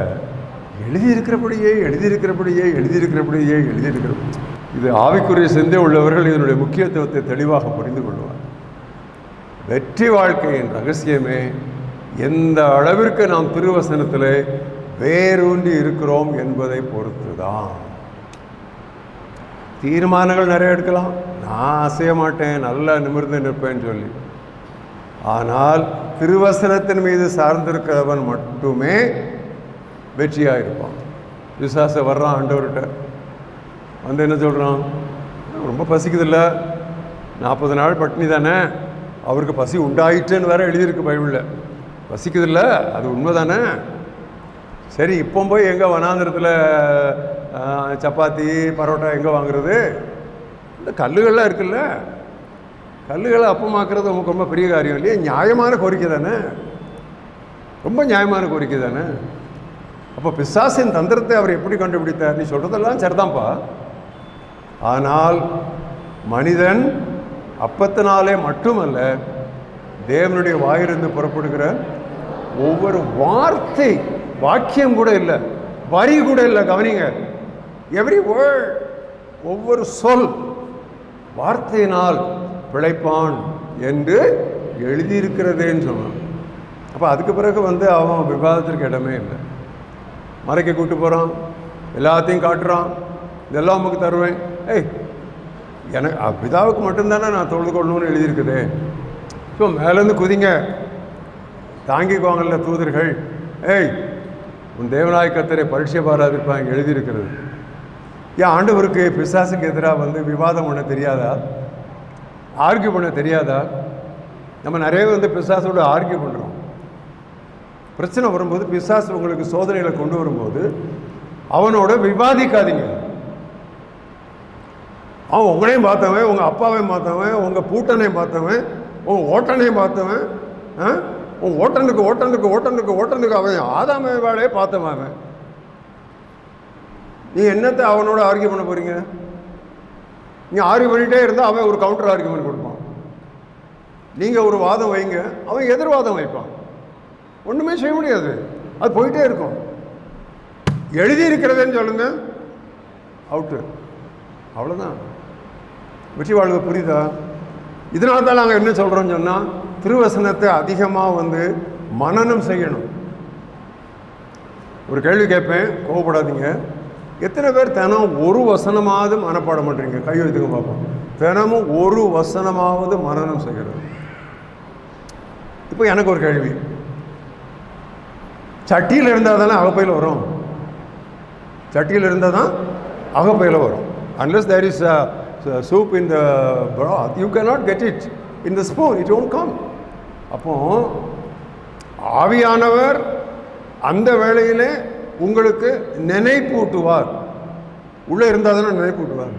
எழுதியிருக்கிறபடியே இது ஆவிக்குரிய சிந்தை உள்ளவர்கள் இதனுடைய முக்கியத்துவத்தை தெளிவாக புரிந்து கொள்வார். வெற்றி வாழ்க்கையின் ரகசியமே எந்த அளவிற்கு நாம் திருவசனத்தில் வேரூன்றி இருக்கிறோம் என்பதை பொறுத்து தான். தீர்மானங்கள் நிறைய எடுக்கலாம், நான் அசைய மாட்டேன், நல்லா நிமிர்ந்து நிற்பேன்னு சொல்லி. ஆனால் திருவசனத்தின் மீது சார்ந்திருக்கிறவன் மட்டுமே வெற்றியாக இருப்பான். விசுவாச வர்றான் ஆண்டவர்கிட்ட என்ன சொல்கிறான்? ரொம்ப பசிக்குதில்ல, 40 நாள் பட்டினி தானே, அவருக்கு பசி உண்டாயிட்டுன்னு வேற எழுதியிருக்கு பைபிளில். பசிக்குதில்ல, அது உண்மை தானே. சரி, இப்போ போய் எங்கே வனாந்திரத்தில் சப்பாத்தி பரோட்டா எங்கே வாங்குறது? இந்த கல்லுகள்லாம் இருக்குல்ல, கல்லுகளை அப்பமாக்குறது உங்களுக்கு ரொம்ப பெரிய காரியம் இல்லையா? நியாயமான கோரிக்கை தானே, ரொம்ப நியாயமான கோரிக்கை தானே. அப்போ பிசாசின் தந்திரத்தை அவர் எப்படி கண்டுபிடித்தார்? நீ சொல்கிறதெல்லாம் சரிதான்ப்பா. ஆனால் மனிதன் அப்பத்தினாலே மட்டுமல்ல, தேவனுடைய வாயிலிருந்து புறப்படுகிற ஒவ்வொரு வார்த்தை, வாக்கியம் கூட இல்லை, வரி கூட இல்லை, கவனிங்க, எவ்ரி வேர்ட், ஒவ்வொரு சொல், வார்த்தையினால் பிழைப்பான் என்று எழுதியிருக்கிறதேன்னு சொன்னான். அப்போ அதுக்கு பிறகு அவன் விவாதத்திற்கு இடமே இல்லை. மலைக்கு கூப்பிட்டு போகிறான், எல்லாத்தையும் காட்டுறான், இதெல்லாம் நமக்கு தருவேன். எனக்கு பிதாவுக்கு மட்டும்தானே நான் தொழுது கொள்ளணும்னு எழுதியிருக்குதே. ஸோ மேலேருந்து குதிங்க, தாங்கிக்குவாங்கல்ல தூதர்கள். உன் தேவனாய கர்த்தரை பரீட்சை பாராதிருப்பாங்க எழுதியிருக்கிறது. ஏன் ஆண்டவருக்கு பிசாசுக்கு எதிராக விவாதம் பண்ண தெரியாதா? ஆர்கியூ பண்ண தெரியாதா? நம்ம நிறைய பிசாசோட ஆர்கியூ பண்ணுறோம். பிரச்சனை வரும்போது, பிசாசு உங்களுக்கு சோதனைகளை கொண்டு வரும்போது அவனோட விவாதிக்காதீங்க. அவன் உங்களையும் பார்த்தவன், உங்கள் அப்பாவையும் பார்த்தவன், உங்கள் பூட்டனையும் பார்த்தவன், உங்கள் ஓட்டனையும் பார்த்தவன், உங்கள் ஓட்டனுக்கு அவன் ஆதாம வேலையே பார்த்தவன். அவன் நீ என்னத்தை அவனோட ஆர்கியூ பண்ண போறீங்க? நீ ஆர்கியூ பண்ணிகிட்டே இருந்தால் அவன் ஒரு கவுண்டர் ஆர்கியூமெண்ட் கொடுப்பான். நீங்கள் ஒரு வாதம் வைங்க, அவன் எதிர்வாதம் வைப்பான். ஒன்றுமே செய்ய முடியாது, அது போயிட்டே இருக்கும். எழுதி இருக்கிறதுன்னு சொல்லுங்க, அவுட்டு, அவ்வளோதான். வெற்றி வாழ்வு புரியுதா? இதனால தான் நாங்கள் என்ன சொல்கிறோம்னு சொன்னால், திருவசனத்தை அதிகமாக மனனம் செய்யணும். ஒரு கேள்வி கேட்பேன், கோவப்படாதீங்க. எத்தனை பேர் தினம் ஒரு வசனமாவது மனப்பாடம் பண்ணுறீங்க? கை வைத்துக்க பார்ப்போம். தினமும் ஒரு வசனமாவது மனனம் செய்கிறது. இப்போ எனக்கு ஒரு கேள்வி, சட்டியில் இருந்தால் தானே அகப்பையில் வரும்? சட்டியில் இருந்தால் தான் அகப்பையில் வரும். Unless there is soup in the broth, you cannot get it in the spoon, it won't come. அப்போ ஆவியானவர் அந்த வேளையிலே உங்களுக்கு நினைப்பூட்டுவார். உள்ளே இருந்தால் தானே நினைப்பூட்டுவார்.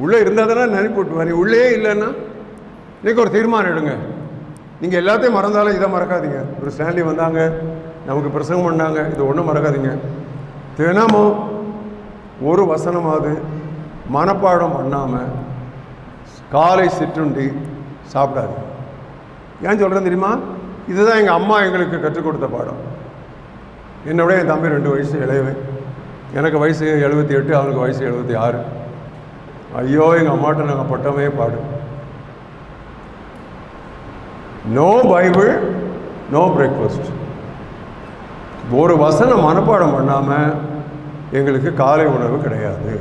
உள்ளே இருந்தால் தானே நினைப்பூட்டுவார். நீ உள்ளே இல்லைன்னா இன்றைக்கி ஒரு தீர்மானம் எடுங்க. நீங்கள் எல்லாத்தையும் மறந்தாலும் இதை மறக்காதீங்க. ஒரு ஸ்டான்லி வந்தாங்க, நமக்கு பிரசங்கம் பண்ணாங்க, இது ஒன்றும் மறக்காதீங்க. தினமும் ஒரு வசனமாவது மனப்பாடம் பண்ணாமல் காலை சிற்றுண்டி சாப்பிடாது. ஏன் சொல்கிறேன் தெரியுமா? இதுதான் எங்கள் அம்மா எங்களுக்கு கற்றுக் கொடுத்த பாடம். என்னோட என் தம்பி 2 வயசு இளையவன். எனக்கு வயசு 78, அவனுக்கு வயசு 76. ஐயோ, எங்கள் அம்மாட்ட நாங்கள் பட்டமே பாடு. No Bible, no breakfast. ஒரு வசனம் மனப்பாடம் பண்ணாமல் எங்களுக்கு காலை உணவு கிடையாது.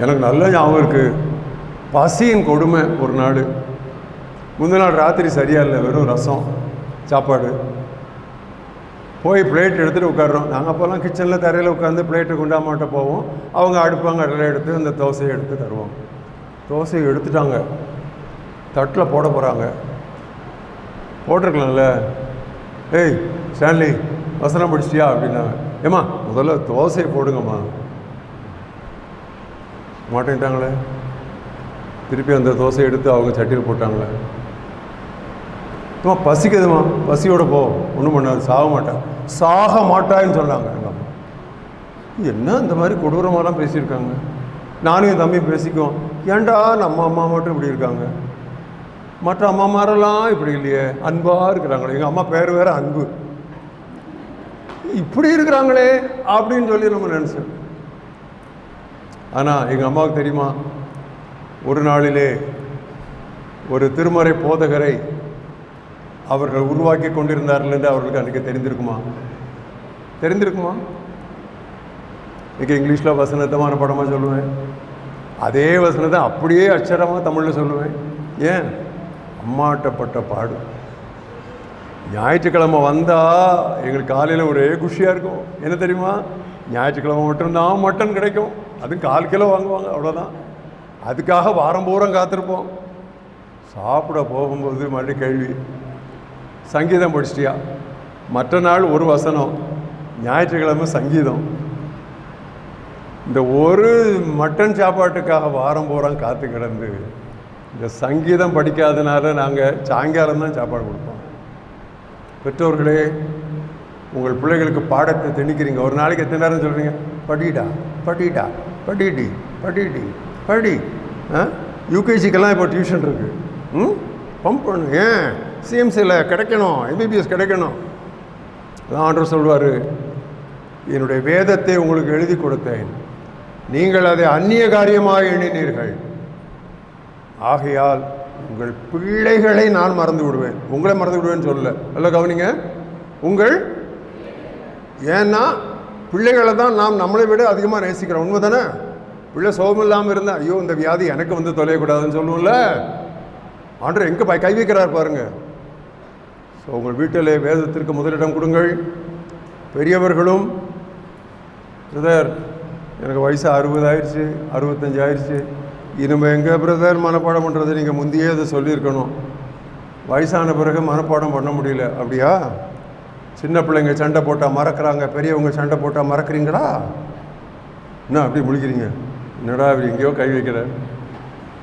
எனக்கு நல்ல ஞாபகம் இருக்குது, பசியின் கொடுமை. ஒரு நாள் முந்தின நாள் ராத்திரி சரியாக இல்லை, வெறும் ரசம் சாப்பாடு. போய் பிளேட் எடுத்துகிட்டு உட்காடுறோம். நாங்கள் அப்போல்லாம் கிச்சனில் தரையில் உட்காந்து பிளேட்டு குண்டாமாட்ட போவோம். அவங்க அடுப்பாங்க, அதில் எடுத்து அந்த தோசையை எடுத்து தருவோம். தோசையை எடுத்துட்டாங்க, தட்டில் போட போகிறாங்க. போட்டிருக்கலாம்ல. ஸ்டான்லி வசனம் படிச்சிட்டியா அப்படின்னாங்க. ஏம்மா முதல்ல தோசையை போடுங்கம்மா. மாட்டேன்ட்டாங்களே. திருப்பி அந்த தோசையை எடுத்து அவங்க சட்டியில் போட்டாங்களே. அம்மா பசிக்குதுமா, பசியோடு போ, ஒன்றும் பண்ணாது, சாக மாட்டான்னு சொன்னாங்க எங்கள் அம்மா. என்ன இந்த மாதிரி கொடூரமாலாம் பேசியிருக்காங்க. நானும் என் தம்பியும் பேசிக்குவோம், ஏன்டா நம்ம அம்மா மட்டும் இப்படி இருக்காங்க, மற்ற அம்மாமாரெல்லாம் இப்படி இல்லையே, அன்பாக இருக்கிறாங்களே. எங்கள் அம்மா பேர் வேறு அன்பு, இப்படி இருக்கிறாங்களே அப்படின்னு சொல்லி நம்ம நினச்சோம். ஆனால் எங்கள் அம்மாவுக்கு தெரியுமா, ஒரு நாளிலே ஒரு திருமறை போதகரை அவர்கள் உருவாக்கி கொண்டிருந்தார்கள் என்று அவர்களுக்கு அன்றைக்கி தெரிந்திருக்குமா? இன்றைக்கி இங்கிலீஷில் வசனத்தமான படமாக சொல்லுவேன், அதே வசனத்தை அப்படியே அச்சரமாக தமிழில் சொல்லுவேன். ஏன்? அம்மாட்டப்பட்ட பாடு. ஞாயிற்றுக்கிழமை வந்தால் எங்களுக்கு காலையில் ஒரே குஷியாக இருக்கும். என்ன தெரியுமா? ஞாயிற்றுக்கிழமை மட்டும்தான் மட்டன் கிடைக்கும், அதுவும் 1/4 கிலோ வாங்குவாங்க, அவ்வளோதான். அதுக்காக வாரம் பூரம் காத்திருப்போம். சாப்பிட போகும்போது மறுபடியும் கேள்வி, சங்கீதம் படிச்சிட்டியா? மற்ற நாள் ஒரு வசனம், ஞாயிற்றுக்கிழமை சங்கீதம். இந்த ஒரு மட்டன் சாப்பாட்டுக்காக வாரம் பூரம் காத்து கிடந்து இந்த சங்கீதம் படிக்காதனால நாங்கள் சாயங்காலம் தான் சாப்பாடு கொடுப்போம். பெற்றோர்களே, உங்கள் பிள்ளைகளுக்கு பாடத்தை திணிக்கிறீங்க. ஒரு நாளைக்கு எத்தனை நேரம் சொல்கிறீங்க? படிடா படிடா படிடி படிடி படி. யூகேஜிக்கெல்லாம் இப்போ டியூஷன் இருக்குது. பம்ப் பண்ணு. ஏன்? சிஎம்சியில் கிடைக்கணும், எம்பிபிஎஸ் கிடைக்கணும். அதான் ஆண்டவர் சொல்வார், என்னுடைய வேதத்தை உங்களுக்கு எழுதி கொடுத்தேன், நீங்கள் அதை அந்நிய காரியமாக எண்ணினீர்கள், ஆகையால் உங்கள் பிள்ளைகளை நான் மறந்து விடுவேன். உங்களை மறந்து விடுவேன்னு சொல்லல. அல்ல கவனிங்க, உங்கள், ஏன்னா பிள்ளைகளை தான் நாம் நம்மளை விட அதிகமாக நேசிக்கிறோம். உண்மை தானே? பிள்ளை சோகம் இல்லாமல் இருந்தால் ஐயோ இந்த வியாதி எனக்கு வந்து தொலையக்கூடாதுன்னு சொல்லுவோம்ல. ஆண்டவர் எங்கே கை வைக்கிறார் பாருங்க. ஸோ உங்கள் வீட்டில் வேதத்திற்கு முதலிடம் கொடுங்கள். பெரியவர்களும், பிரதர் எனக்கு வயசு 60 ஆயிடுச்சு, 65 ஆயிடுச்சு, இனிமேல் எங்கே பிரதர் மனப்பாடம் பண்ணுறது? நீங்கள் முந்தையே அதை சொல்லியிருக்கணும். வயசான பிறகு மனப்பாடம் பண்ண முடியல. அப்படியா? சின்ன பிள்ளைங்க சண்டை போட்டால் மறக்கிறாங்க, பெரியவங்க சண்டை போட்டால் மறக்கிறீங்களா? என்ன அப்படி முழிக்கிறீங்க? என்னடா அப்படி எங்கேயோ கை வைக்கிற?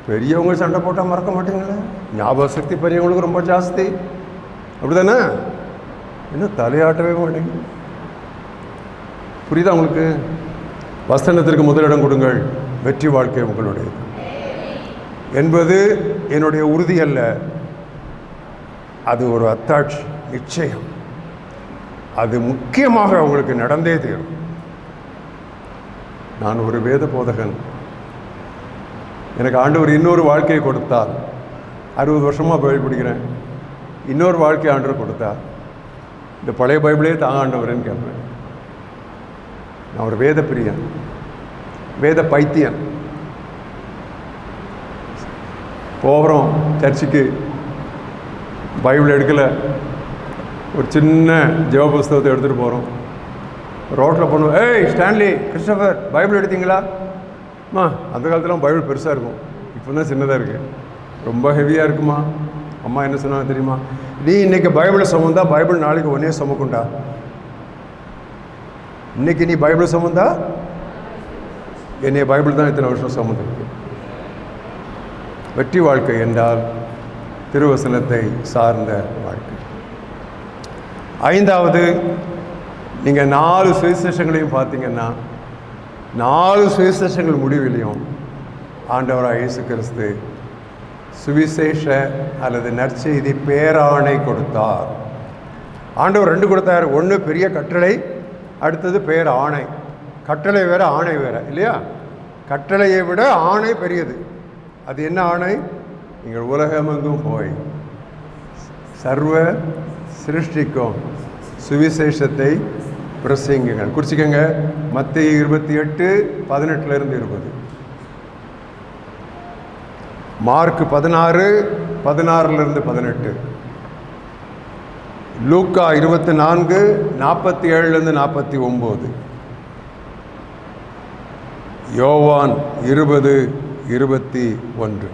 பெரியவங்க சண்டை போட்டால் மறக்க மாட்டீங்களே. ஞாபக சக்தி பெரியவங்களுக்கு ரொம்ப ஜாஸ்தி. அப்படி தானே? இன்னும் தலையாட்டவே மாட்டேங்க. புரியுதா உங்களுக்கு? வசனத்திற்கு முதலிடம் கொடுங்கள். வெற்றி வாழ்க்கை உங்களுடையது என்பது என்னுடைய உறுதி அல்ல, அது ஒரு அத்தாட்சி, நிச்சயம். அது முக்கியமாக உங்களுக்கு நடந்தே தீரும். நான் ஒரு வேத போதகன். எனக்கு ஆண்டவர் இன்னொரு வாழ்க்கையை கொடுத்தார். 60 வருஷமாக பைபிள் படிக்கிறேன். இன்னொரு வாழ்க்கை ஆண்டவர் கொடுத்தார். இந்த பழைய பைபிளே தான் ஆண்டவர்ன்னு கேட்பேன். நான் ஒரு வேத பிரியன், வேத பைத்தியன். போகிறோம் சர்ச்சுக்கு, பைபிள் எடுக்கலை, ஒரு சின்ன ஜெப புஸ்தகத்தை எடுத்துகிட்டு போகிறோம். ரோட்டில் பண்ணுவோம், ஏய் ஸ்டான்லி, கிறிஸ்டோபர் பைபிள் எடுத்தீங்களா? அந்த காலத்தில் பைபிள் பெருசாக இருக்கும், இப்போ தான் சின்னதாக இருக்குது. ரொம்ப ஹெவியாக இருக்குமா? அம்மா என்ன சொன்னாங்க தெரியுமா? நீ இன்றைக்கி பைபிளை சுமந்தா பைபிள் நாளைக்கு ஒன்றே சுமக்குண்டா. இன்றைக்கி நீ பைபிள் சுமந்தா என்னைய பைபிள் தான் இத்தனை வருஷம் சுமந்துருக்கு. வெற்றி வாழ்க்கை என்றால் திருவசனத்தை சார்ந்த வாழ்க்கை. 5வது, நீங்கள் 4 சுவிசேஷங்களையும் பார்த்தீங்கன்னா 4 சுவிசேஷங்கள் முடிவிலையும் ஆண்டவராக இயேசு கிறிஸ்து சுவிசேஷ அல்லது நற்செய்தி பேராணை கொடுத்தார். ஆண்டவர் 2 கொடுத்தார். ஒன்று பெரிய கட்டளை, அடுத்தது பேர் ஆணை. கட்டளை வேறு, ஆணை வேறு இல்லையா? கட்டளையை விட ஆணை பெரியது. அது என்ன ஆணை? நீங்கள் உலகமெங்கும் போய் சர்வ சிருஷ்டிக்கும் சுவிசேஷத்தை பிரசங்கிங்கள். குறிச்சிக்கங்க, மத்தேயு 28:18-20, மார்க் 16:16-18, லூக்கா 24:47-49, யோவான் 20:21.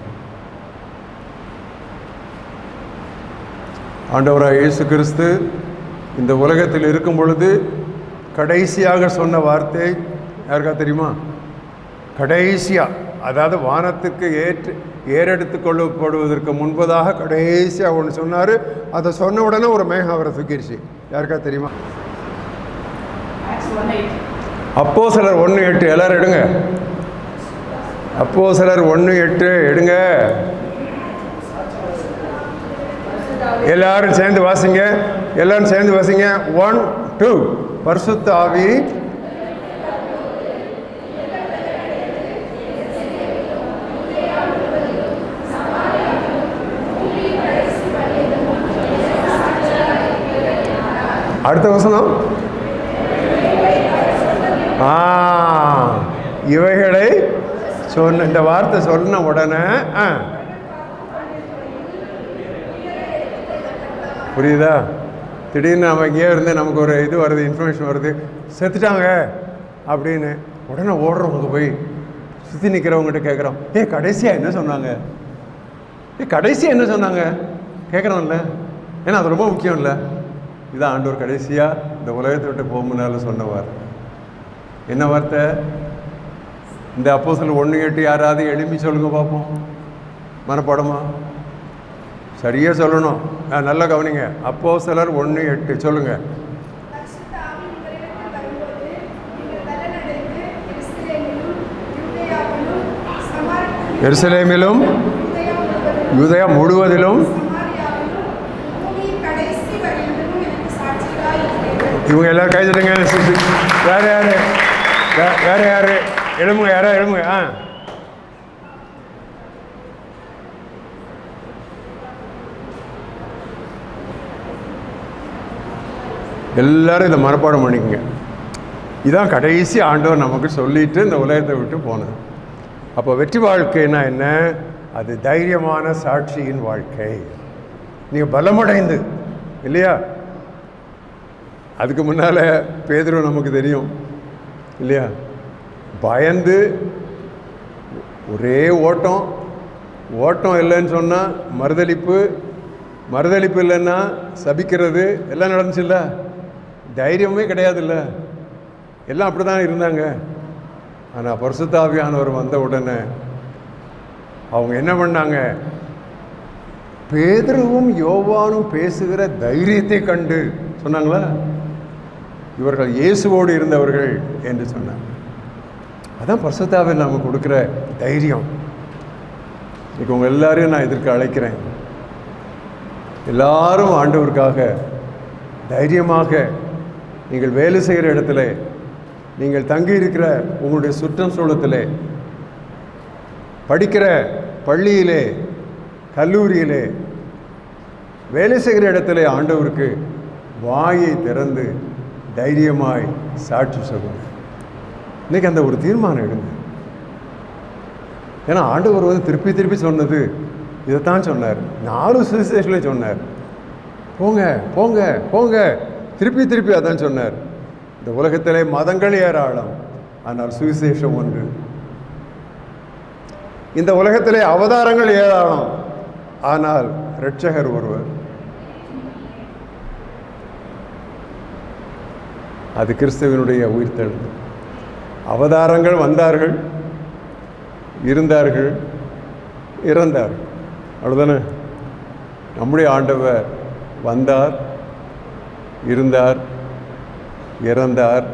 ஆண்டவராக இயேசு கிறிஸ்து இந்த உலகத்தில் இருக்கும் பொழுது கடைசியாக சொன்ன வார்த்தை யாருக்கா தெரியுமா? கடைசியாக, அதாவது வானத்துக்கு ஏறெடுத்து கொள்ளப்படுவதற்கு முன்பதாக கடைசியாக ஒன்று சொன்னார். அதை சொன்ன உடனே ஒரு மேகம் அவரை தூக்கிடுச்சு. யாருக்கா தெரியுமா? அப்போஸ்தலர் 1:8. எல்லாரும் எடுங்க. அப்போஸ்தலர் 1:8 எடுங்க. எல்லாரும் சேர்ந்து வாசிங்க. எல்லாரும் சேர்ந்து வாசிங்க. 1, 2. பரிசுத்த ஆவி அடுத்த வசனம், இவைகளை சொன்ன, இந்த வார்த்தை சொன்ன உடனே புரியுதா? திடீர்னு நம்ம இங்கேயே இருந்து நமக்கு ஒரு இது வருது, இன்ஃபர்மேஷன் வருது, செத்துட்டாங்க அப்படின்னு. உடனே ஓடுறவங்க போய் சுற்றி நிற்கிறவங்ககிட்ட கேட்குறோம், கடைசியாக என்ன சொன்னாங்க? கடைசியாக என்ன சொன்னாங்க கேட்குறோம்ல. ஏன்னா அது ரொம்ப முக்கியம் இல்லை? இதான் ஆண்டவர் கடைசியாக இந்த உலகத்தை விட்டு போக முன்னால் சொன்னவார். என்ன வார்த்தை? இந்த அப்போஸ்தலர் 1:8 யாராவது எழுப்பி சொல்லுங்க பார்ப்போம். மனப்பாடமா? சரியாக சொல்லணும். நல்லா கவனிங்க. அப்போஸ்தலர் 1:8 சொல்லுங்க. எருசலேமிலும் யூதேயா முழுவதிலும். இவங்க எல்லாரும் கைதுங்க. வேற யாரு? வேற யாரு? எழுமுங்க, யாரா எழுமுங்க. எல்லாரும் இதை மனப்பாடம் பண்ணிக்கங்க. இதான் கடைசி ஆண்டவர் நமக்கு சொல்லிட்டு இந்த உலகத்தை விட்டு போனது. அப்போ வெற்றி வாழ்க்கைன்னா என்ன? அது தைரியமான சாட்சியின் வாழ்க்கை. நீங்கள் பலமடைந்து இல்லையா? அதுக்கு முன்னால் பேதுரு நமக்கு தெரியும் இல்லையா? பயந்து ஒரே ஓட்டம் இல்லைன்னு சொன்னால் மறுதளிப்பு இல்லைன்னா சபிக்கிறது எல்லாம் நடந்துச்சுல்ல. தைரியமே கிடையாதுல்ல. எல்லாம் அப்படி தான் இருந்தாங்க. ஆனால் பரிசுத்த ஆவியானவர் வந்த உடனே அவங்க என்ன பண்ணாங்க? பேதுருவும் யோவானும் பேசுகிற தைரியத்தை கண்டு சொன்னாங்களா, இவர்கள் இயேசுவோடு இருந்தவர்கள் என்று சொன்னாங்க. அதான் பரிசுத்த ஆவியானவர் நமக்கு கொடுக்குற தைரியம். இன்னைக்கு உங்கள் எல்லாரையும் நான் இதற்கு அழைக்கிறேன். எல்லாரும் ஆண்டவருக்காக தைரியமாக நீங்கள் வேலை செய்கிற இடத்துல, நீங்கள் தங்கி இருக்கிற உங்களுடைய சுற்றம் சூழத்திலே, படிக்கிற பள்ளியிலே, கல்லூரியிலே, வேலை செய்கிற இடத்துல ஆண்டவருக்கு வாயை திறந்து தைரியமாய் சாட்சி சொல்லுங்க. இன்னைக்கு அந்த ஒரு தீர்மானம் எடுங்க. ஏன்னா ஆண்டவர் வந்து திருப்பி சொன்னது இதைத்தான் சொன்னார். 4 சுவிசேஷங்களையும் சொன்னார். போங்க போங்க போங்க, திருப்பி அதான் சொன்னார். இந்த உலகத்திலே மதங்கள் ஏராளம், ஆனால் சுவிசேஷம் ஒன்று. இந்த உலகத்திலே அவதாரங்கள் ஏராளம், ஆனால் இரட்சகர் ஒருவர். அது கிறிஸ்துவினுடைய உயிர்த்தெழுதல். அவதாரங்கள் வந்தார்கள், இருந்தார்கள், இறந்தார்கள், அவ்வளோதானே. நம்முடைய ஆண்டவர் வந்தார், இருந்தார், இறந்தார்,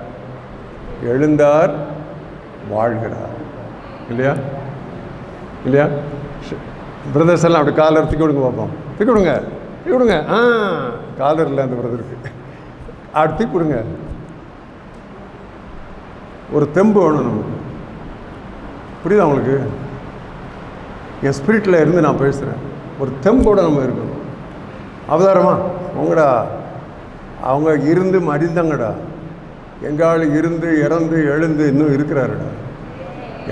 எழுந்தார், வாழ்கிறார். இல்லையா? பிரதர்ஸ் எல்லாம் அப்படி காலர் தூக்கி விடுங்க பார்ப்போம். தூக்கி விடுங்க. காலர் இல்லை அந்த பிரதருக்கு. அப்படி தூக்கி விடுங்க. ஒரு தெம்பு வேணும் நமக்கு. புரியுதா உங்களுக்கு? என் ஸ்பிரிட்டில் இருந்து நான் பேசுகிறேன். ஒரு தெம்போடு நம்ம இருக்கணும். அவதாரமா உங்கடா, அவங்க இருந்து மறிந்தாங்கடா. எங்காள் இருந்து இறந்து எழுந்து இன்னும் இருக்கிறாருடா.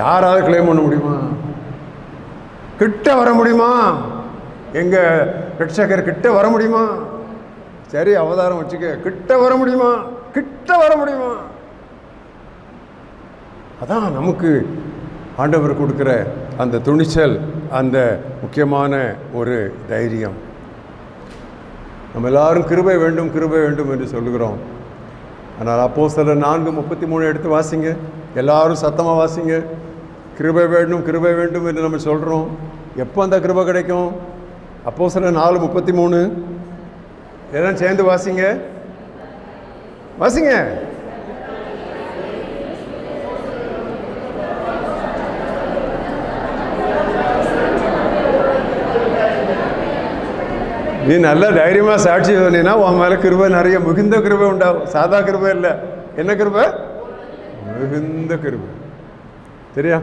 யாராவது கிளைம் பண்ண முடியுமா? கிட்ட வர முடியுமா? எங்கள் ரட்சகர் கிட்ட வர முடியுமா? சரி, அவதாரம் வச்சுக்க. கிட்ட வர முடியுமா? அதான் நமக்கு ஆண்டவர் கொடுக்குற அந்த துணிச்சல், அந்த முக்கியமான ஒரு தைரியம். நம்ம எல்லாரும் கிருபை வேண்டும் என்று சொல்லுகிறோம். ஆனால் அப்போஸ்தலர் 4:33 எடுத்து வாசிங்க. எல்லாரும் சத்தமாக வாசிங்க. கிருபை வேண்டும் என்று நம்ம சொல்கிறோம். எப்போ அந்த கிருபை கிடைக்கும்? அப்போஸ்தலர் 4:33 எல்லாம் சேர்ந்து வாசிங்க. நீ நல்ல தைரியமாக சாட்சி சொன்னீங்கன்னா உன் மேலே கிருபை நிறைய, மிகுந்த கிருபை உண்டாகும். சாதா கிருபை இல்லை. என்ன கிருபை? மிகுந்த கிருபை. சரியா?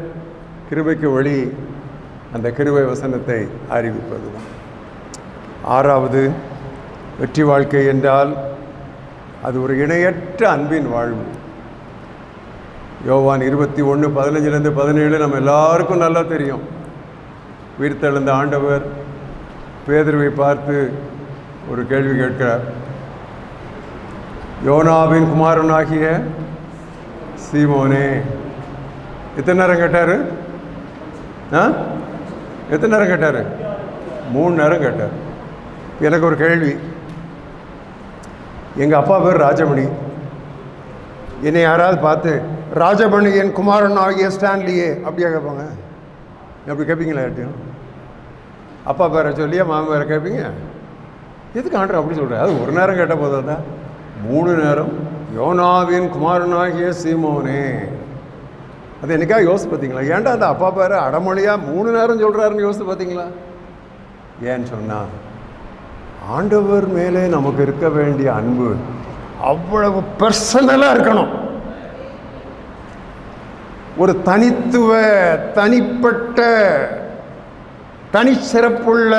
கிருபைக்கு வழி அந்த கிருபை வசனத்தை அறிவிப்பது தான். 6வது, வெற்றி வாழ்க்கை என்றால் அது ஒரு இணையற்ற அன்பின் வாழ்வு. யோவான் 21:15-17 நம்ம எல்லாருக்கும் நல்லா தெரியும். உயிர்த்தெழுந்த ஆண்டவர் பேதுருவை பார்த்து ஒரு கேள்வி கேட்கிறார். யோனாவின் குமாரனாகிய சீமோனே, எத்தனை நேரம் கேட்டார்? 3 நேரம் கேட்டார். எனக்கு ஒரு கேள்வி. எங்கள் அப்பா பேர் ராஜமணி. என்னை யாராவது பார்த்து ராஜமணி என் குமாரன் ஆகிய ஸ்டான்லியே அப்படியா கேட்பாங்க? அப்படி கேட்பீங்களா? யார்ட்டையும் அப்பா பேரை சொல்லியா மாமா பேரை கேட்பீங்க? எதுக்கு ஆண்டவர் அப்படி சொல்கிறார்? அது ஒரு நேரம் கேட்ட போதும் தான். 3 நேரம் யோனாவின் குமாரனாகிய சீமோனே. அது என்னைக்காக யோசிச்சு பார்த்தீங்களா? ஏன்டா அந்த அப்பா பேரை அடமொழியாக 3 நேரம் சொல்கிறாருன்னு யோசித்து பார்த்தீங்களா? ஏன்னு சொன்னால் ஆண்டவர் மேலே நமக்கு இருக்க வேண்டிய அன்பு அவ்வளவு பர்சனலாக இருக்கணும். ஒரு தனித்துவ, தனிப்பட்ட, தனிச்சிறப்புள்ள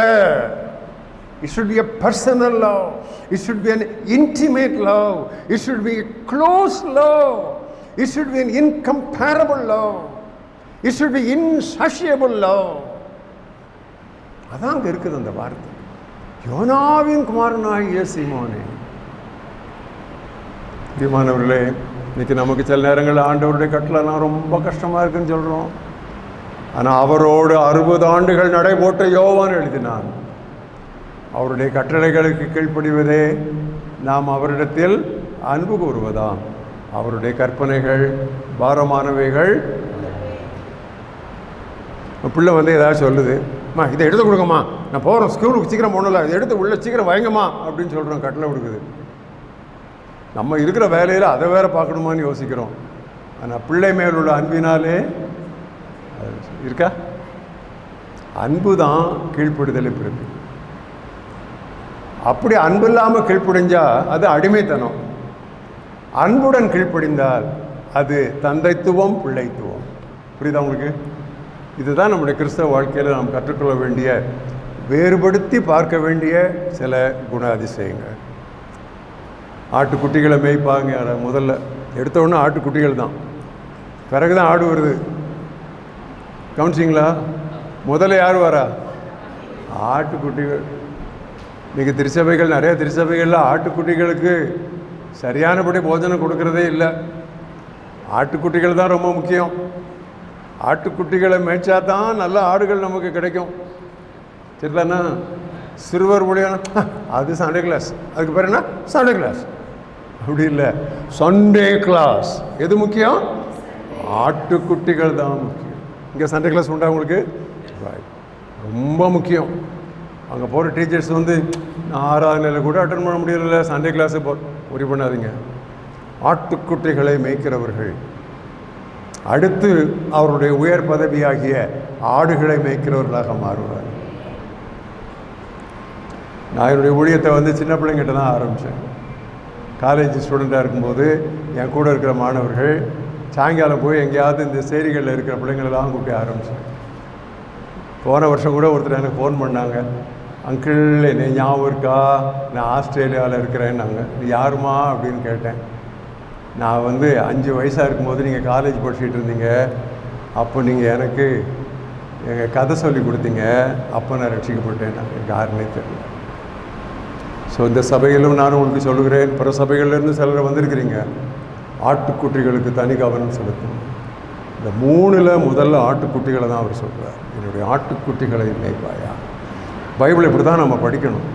It should be a personal love. It should be an intimate love. It should be a close love. It should be an incomparable love. It should be insatiable love. அதான் அங்கே இருக்குது அந்த வார்த்தை. யோனாவின் குமாரனாகிய சீமோனே. பிரியமானவர்களே, இன்னைக்கு நமக்கு சில நேரங்கள் ஆண்டவருடைய கட்டளைலாம் ரொம்ப கஷ்டமாக இருக்குன்னு சொல்கிறோம். ஆனால் அவரோடு 60 ஆண்டுகள் நடைபோட்ட யோவான் எழுதினான். அவருடைய கட்டளைகளுக்கு கீழ்ப்படிவதே நாம் அவரிடத்தில் அன்பு கூறுவதாம். அவருடைய கற்பனைகள் பாரமானவைகள். பிள்ளை வந்து ஏதாவது சொல்லுது, அம்மா இதை எடுத்து கொடுங்கம்மா, நான் போகிறோம், ஸ்கூலுக்கு சீக்கிரம் போகணும்ல, இதை எடுத்து உள்ள சீக்கிரம் வைங்கம்மா அப்படின்னு சொல்கிறோம். கட்டளை கொடுக்குது. நம்ம இருக்கிற வேலையில் அதை வேற பார்க்கணுமான்னு யோசிக்கிறோம். ஆனால் பிள்ளை மேல் உள்ள அன்பினாலே இருக்கா? அன்பு தான் கீழ்ப்படுதலை பிறகு. அப்படி அன்பு இல்லாமல் கீழ்ப்படிஞ்சா அது அடிமைத்தனம். அன்புடன் கீழ்ப்படிந்தால் அது தந்தைத்துவம், பிள்ளைத்துவம். புரியுதா உங்களுக்கு? இதுதான் நம்முடைய கிறிஸ்தவ வாழ்க்கையில் நாம் கற்றுக்கொள்ள வேண்டிய, வேறுபடுத்தி பார்க்க வேண்டிய சில குண அதிசயங்கள். ஆட்டுக்குட்டிகளை மேய்ப்பாங்க. முதல்ல எடுத்தோடனே ஆட்டுக்குட்டிகள் தான், பிறகு தான் ஆடு வருது. கவனிச்சிங்களா? முதல்ல யார் வரா? ஆட்டுக்குட்டிகள். இன்றைக்கி திருச்சபைகள், நிறைய திருச்சபைகளில் ஆட்டுக்குட்டிகளுக்கு சரியானபடி போஜனம் கொடுக்கறதே இல்லை. ஆட்டுக்குட்டிகள் தான் ரொம்ப முக்கியம். ஆட்டுக்குட்டிகளை மேய்ச்சா தான் நல்ல ஆடுகள் நமக்கு கிடைக்கும். சரிதானா? சிறுவர் ஊழியம் அது சண்டே கிளாஸ், அதுக்கு பேர் என்ன? Sunday class. அப்படி இல்லை, சண்டே கிளாஸ். எது முக்கியம்? ஆட்டுக்குட்டிகள் தான் முக்கியம். இங்கே சண்டே கிளாஸ் உண்டா உங்களுக்கு? ரொம்ப முக்கியம். அங்கே போகிற டீச்சர்ஸ் வந்து நான் 6ஆவது நிலை கூட அட்டன் பண்ண முடியல, சண்டே கிளாஸு உரி பண்ணாதீங்க. ஆட்டுக்குட்டிகளை மேய்க்கிறவர்கள் அடுத்து அவருடைய உயர் பதவியாகிய ஆடுகளை மேய்க்கிறவர்களாக மாறுவார். நான் என்னுடைய ஊழியத்தை வந்து சின்ன பிள்ளைங்கிட்ட தான் ஆரம்பித்தேன். காலேஜ் ஸ்டூடெண்ட்டாக இருக்கும்போது என் கூட இருக்கிற மாணவர்கள் சாயங்காலம் போய் எங்கேயாவது இந்த சேரிகளில் இருக்கிற பிள்ளைங்களெல்லாம் கூப்பிட்டு ஆரம்பித்தேன். போன வருஷம் கூட ஒருத்தர் எனக்கு ஃபோன் பண்ணாங்க, அங்கிள் என்னை ஞாபகம் இருக்கா, நான் ஆஸ்திரேலியாவில் இருக்கிறேன்னாங்க. நீ யாருமா அப்படின்னு கேட்டேன். நான் வந்து 5 வயசாக இருக்கும்போது நீங்கள் காலேஜ் படிச்சுட்டு இருந்தீங்க, அப்போ நீங்கள் எனக்கு எங்கள் கதை சொல்லி கொடுத்தீங்க, அப்போ நான் ரட்சிக்கப்பட்டேன். எனக்கு யாருன்னே தெரியல. ஸோ இந்த சபையிலும் நான் உங்களுக்கு சொல்லுகிறேன், பிற சபைகள்லேருந்து சிலர் வந்திருக்கிறீங்க, ஆட்டுக்குட்டிகளுக்கு தனி கவனம் செலுத்தணும். இந்த 3ல் முதல்ல ஆட்டுக்குட்டிகளை தான் அவர் சொல்கிறார். என்னுடைய ஆட்டுக்குட்டிகளை மேய்ப்பாயா. பைபிள் இப்படி தான் நம்ம படிக்கணும்.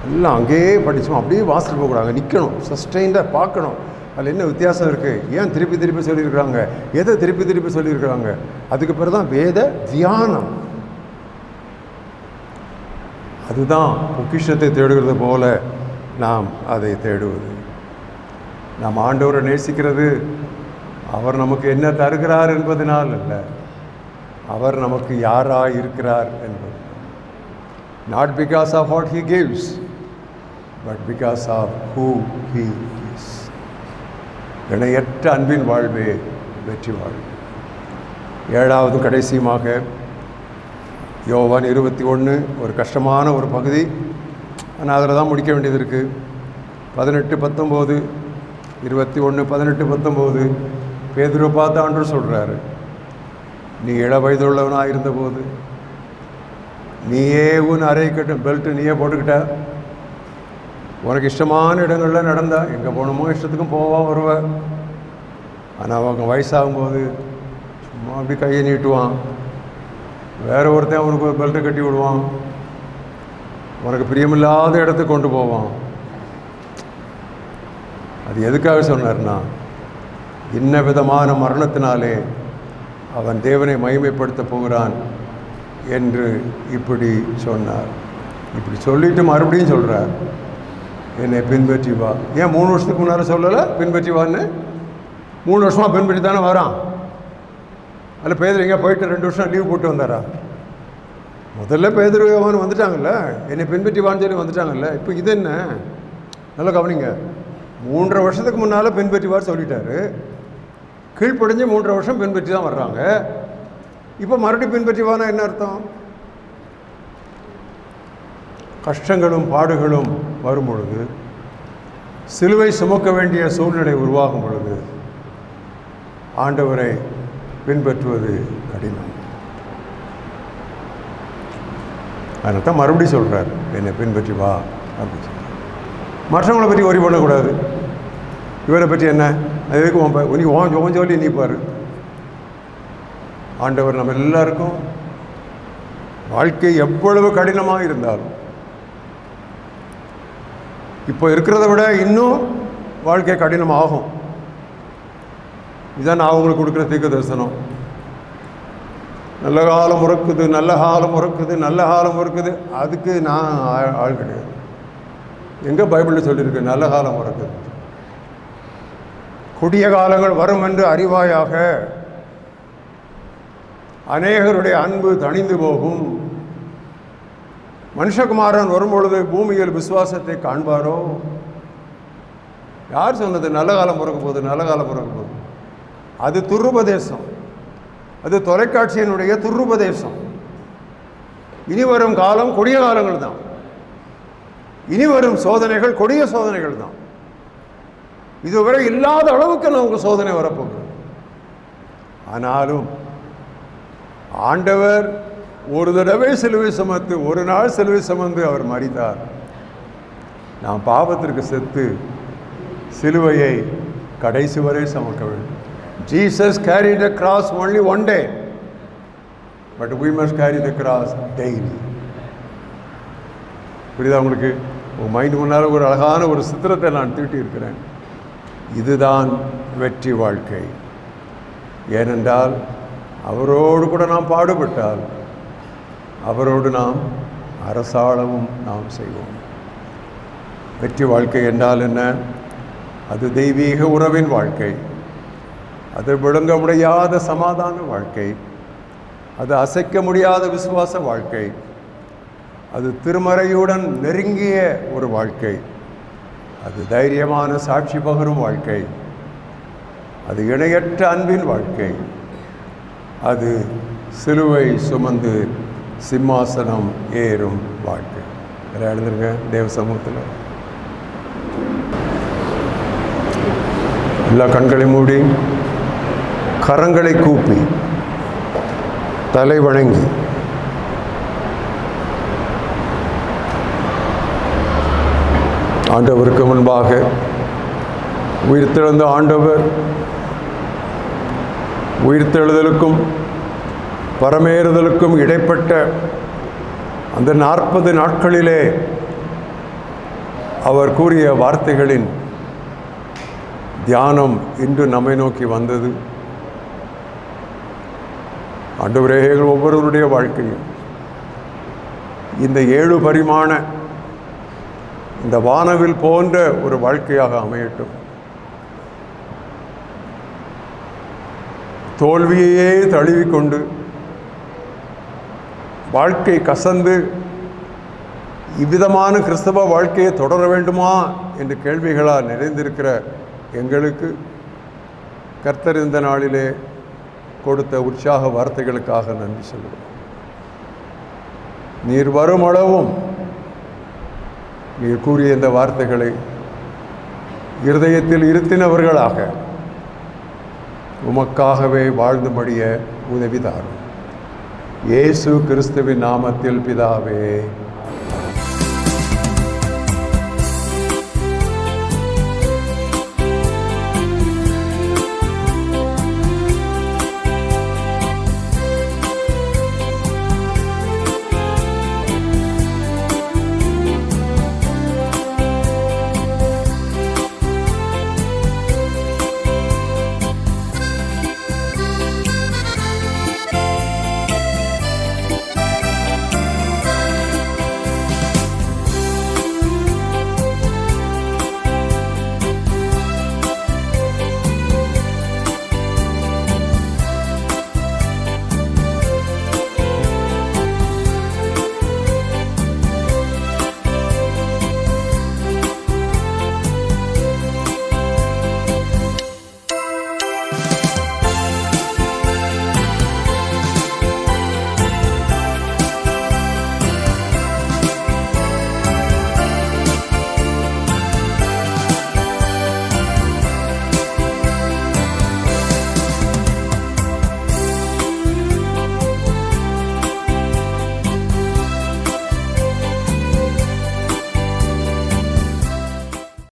எல்லாம் அங்கேயே படித்தோம், அப்படியே வாசிட்டு போகக்கூடாது, நிற்கணும், சஸ்டெயின்டாக பார்க்கணும். அதில் என்ன வித்தியாசம் இருக்குது, ஏன் திருப்பி திருப்பி சொல்லியிருக்கிறாங்க, எதை திருப்பி திருப்பி சொல்லியிருக்கிறாங்க. அதுக்கு பிறகு தான் வேத தியானம். அதுதான் பொக்கிஷத்தை தேடுகிறது போல நாம் அதை தேடுவது. நாம் ஆண்டவரை நேசிக்கிறது அவர் நமக்கு என்ன தருகிறார் என்பதனால் அல்ல, அவர் நமக்கு யாராக இருக்கிறார் என்பது. Not because of what he gives, but because of who he is. இணையற்ற அன்பின் வாழ்வே வெற்றி வாழ்வு. 7வது கடைசியுமாக யோவான் 21 ஒரு கஷ்டமான ஒரு பகுதி, ஆனால் அதில் தான் முடிக்க வேண்டியது இருக்குது. 18, 19, 21, 18, 19 பேதுருவை பார்த்து ஆண்டவர் சொல்கிறாரு, நீ இள வயதுள்ளவனாக இருந்தபோது நீயே உன் அறை கட்டும் பெல்ட்டு நீயே போட்டுக்கிட்ட, உனக்கு இஷ்டமான இடங்களில் நடந்தா, எங்கே போகணுமோ இஷ்டத்துக்கும் போவா வருவ. ஆனால் அவங்க வயசாகும்போது சும்மா அப்படி கையை நீட்டுவான், வேற ஒருத்தன் அவனுக்கு ஒரு பெல்ட்டை கட்டி விடுவான், உனக்கு பிரியமில்லாத இடத்துக்கு கொண்டு போவான். அது எதுக்காக சொன்னார்னா, இன்ன விதமான மரணத்தினாலே அவன் தேவனை மகிமைப்படுத்த போகிறான் என்று இப்படி சொன்னார். இப்படி சொல்லிட்டு மறுபடியும் சொல்கிறார், என்னை பின்பற்றி வா. ஏன் 3 வருஷத்துக்கு முன்னால் சொல்லலை பின்பற்றி வான்னு? 3 வருஷமாக பின்பற்றி தானே வரான். அதில் பேதர் எங்கே போயிட்டு 2 வருஷம் லீவ் போட்டு வந்தாரா? முதல்ல பேதர் அவன் வந்துட்டாங்கல்ல, என்னை பின்பற்றி வான்னு சொல்லி வந்துட்டாங்கல்ல. இப்போ இது என்ன? நல்லா கவனிங்க. 3.5 வருஷத்துக்கு முன்னால் பின்பற்றி வார் சொல்லிட்டாரு, கீழ்ப்படிஞ்சு 3.5 வருஷம் பின்பற்றி தான் வர்றாங்க. இப்போ மறுபடியும் பின்பற்றி வானா என்ன அர்த்தம்? கஷ்டங்களும் பாடுகளும் வரும் பொழுது, சிலுவை சுமக்க வேண்டிய சூழ்நிலை உருவாகும் பொழுது ஆண்டவரை பின்பற்றுவது கடினம். அதனால தான் மறுபடியும் சொல்கிறார், என்னை பின்பற்றி வா அப்படின்னு சொல்லி. மற்றவங்களை பற்றி ஒரி பண்ணக்கூடாது. இவரை பற்றி என்ன, அது எதுக்கு நீ ஓன் சொல்லி நீ பாரு. ஆண்டவர் நம்ம எல்லாருக்கும் வாழ்க்கை எவ்வளவு கடினமாக இருந்தாலும், இப்போ இருக்கிறத விட இன்னும் வாழ்க்கை கடினமாகும். இதுதான் நான் அவங்களுக்கு கொடுக்குற தீர்க்க தரிசனம். நல்ல காலம் உறக்குது, நல்ல காலம் உறக்குது, நல்ல காலம் உறக்குது. அதுக்கு நான் ஆள் கிடையாது. எங்கே பைபிளில் சொல்லியிருக்கு நல்ல காலம் உறக்குது? கொடிய காலங்கள் வரும் என்று அறிவாயாக, அநேகருடைய அன்பு தணிந்து போகும், மனுஷகுமாரன் வரும்பொழுது பூமியில் விசுவாசத்தை காண்பாரோ? யார் சொன்னது நல்ல காலம் பிறக்க போகுது, நல்ல காலம் பிறக்க போகுது? அது துருபதேசம், அது தொலைக்காட்சியினுடைய துருபதேசம். இனி வரும் காலம் கொடிய காலங்கள் தான். இனி வரும் சோதனைகள் கொடிய சோதனைகள் தான். இதுவரை இல்லாத அளவுக்கு நமக்கு சோதனை வரப்போகுது. ஆனாலும் ஆண்டவர் ஒரு தடவை சிலுவை சுமந்து, ஒரு நாள் சிலுவை சுமந்து அவர் மரித்தார். நாம் பாவத்திற்கு செத்து சிலுவையை கடைசி வரை சுமக்க வேண்டும். Jesus carried the cross only one day, but we must carry the cross daily. புரியுதா உங்களுக்கு? உங்கள் மைண்டு முன்னால் ஒரு அழகான ஒரு சித்திரத்தை நான் தீட்டி இருக்கிறேன். இதுதான் வெற்றி வாழ்க்கை. ஏனென்றால் அவரோடு கூட நாம் பாடுபட்டால் அவரோடு நாம் அரசாளவும் நாம் செய்வோம். வெற்றி வாழ்க்கை என்றால் என்ன? அது தெய்வீக உறவின் வாழ்க்கை, அது விளங்க முடியாத சமாதான வாழ்க்கை, அது அசைக்க முடியாத விசுவாச வாழ்க்கை, அது திருமறையுடன் நெருங்கிய ஒரு வாழ்க்கை, அது தைரியமான சாட்சி பகரும் வாழ்க்கை, அது இணையற்ற அன்பின் வாழ்க்கை, அது சிலுவை சுமந்து சிம்மாசனம் ஏறும் வாழ்க்கை. எழுதுருங்க தேவ சமூகத்தில். எல்லா கண்களை மூடி, கரங்களை கூப்பி, தலை வணங்கி, ஆண்டவருக்கு முன்பாக உயிர்த்தெழுந்த ஆண்டவர் உயிர்த்தெழுதலுக்கும் பரமேறுதலுக்கும் இடைப்பட்ட அந்த 40 நாட்களிலே அவர் கூறிய வார்த்தைகளின் தியானம் இன்று நம்மை நோக்கி வந்தது. ஆண்டவரே, ஒவ்வொருவருடைய வாழ்க்கையும் இந்த 7 பரிமாண இந்த வானவில் போன்ற ஒரு வாழ்க்கையாக அமையட்டும். தோல்வியையே தழுவிக்கொண்டு வாழ்க்கை கசந்து இவ்விதமான கிறிஸ்தவ வாழ்க்கையை தொடர வேண்டுமா என்று கேள்விகளால் நிறைந்திருக்கிற எங்களுக்கு கர்த்தர் இந்த நாளிலே கொடுத்த உற்சாக வார்த்தைகளுக்காக நன்றி சொல்லுவோம். நீர் வரும் அளவும் நீர் கூறிய இந்த வார்த்தைகளை இருதயத்தில் இருத்தினவர்களாக உமக்காகவே வாழ்ந்துபடிய உதவி தாரும். இயேசு கிறிஸ்துவின் நாமத்தில் பிதாவே.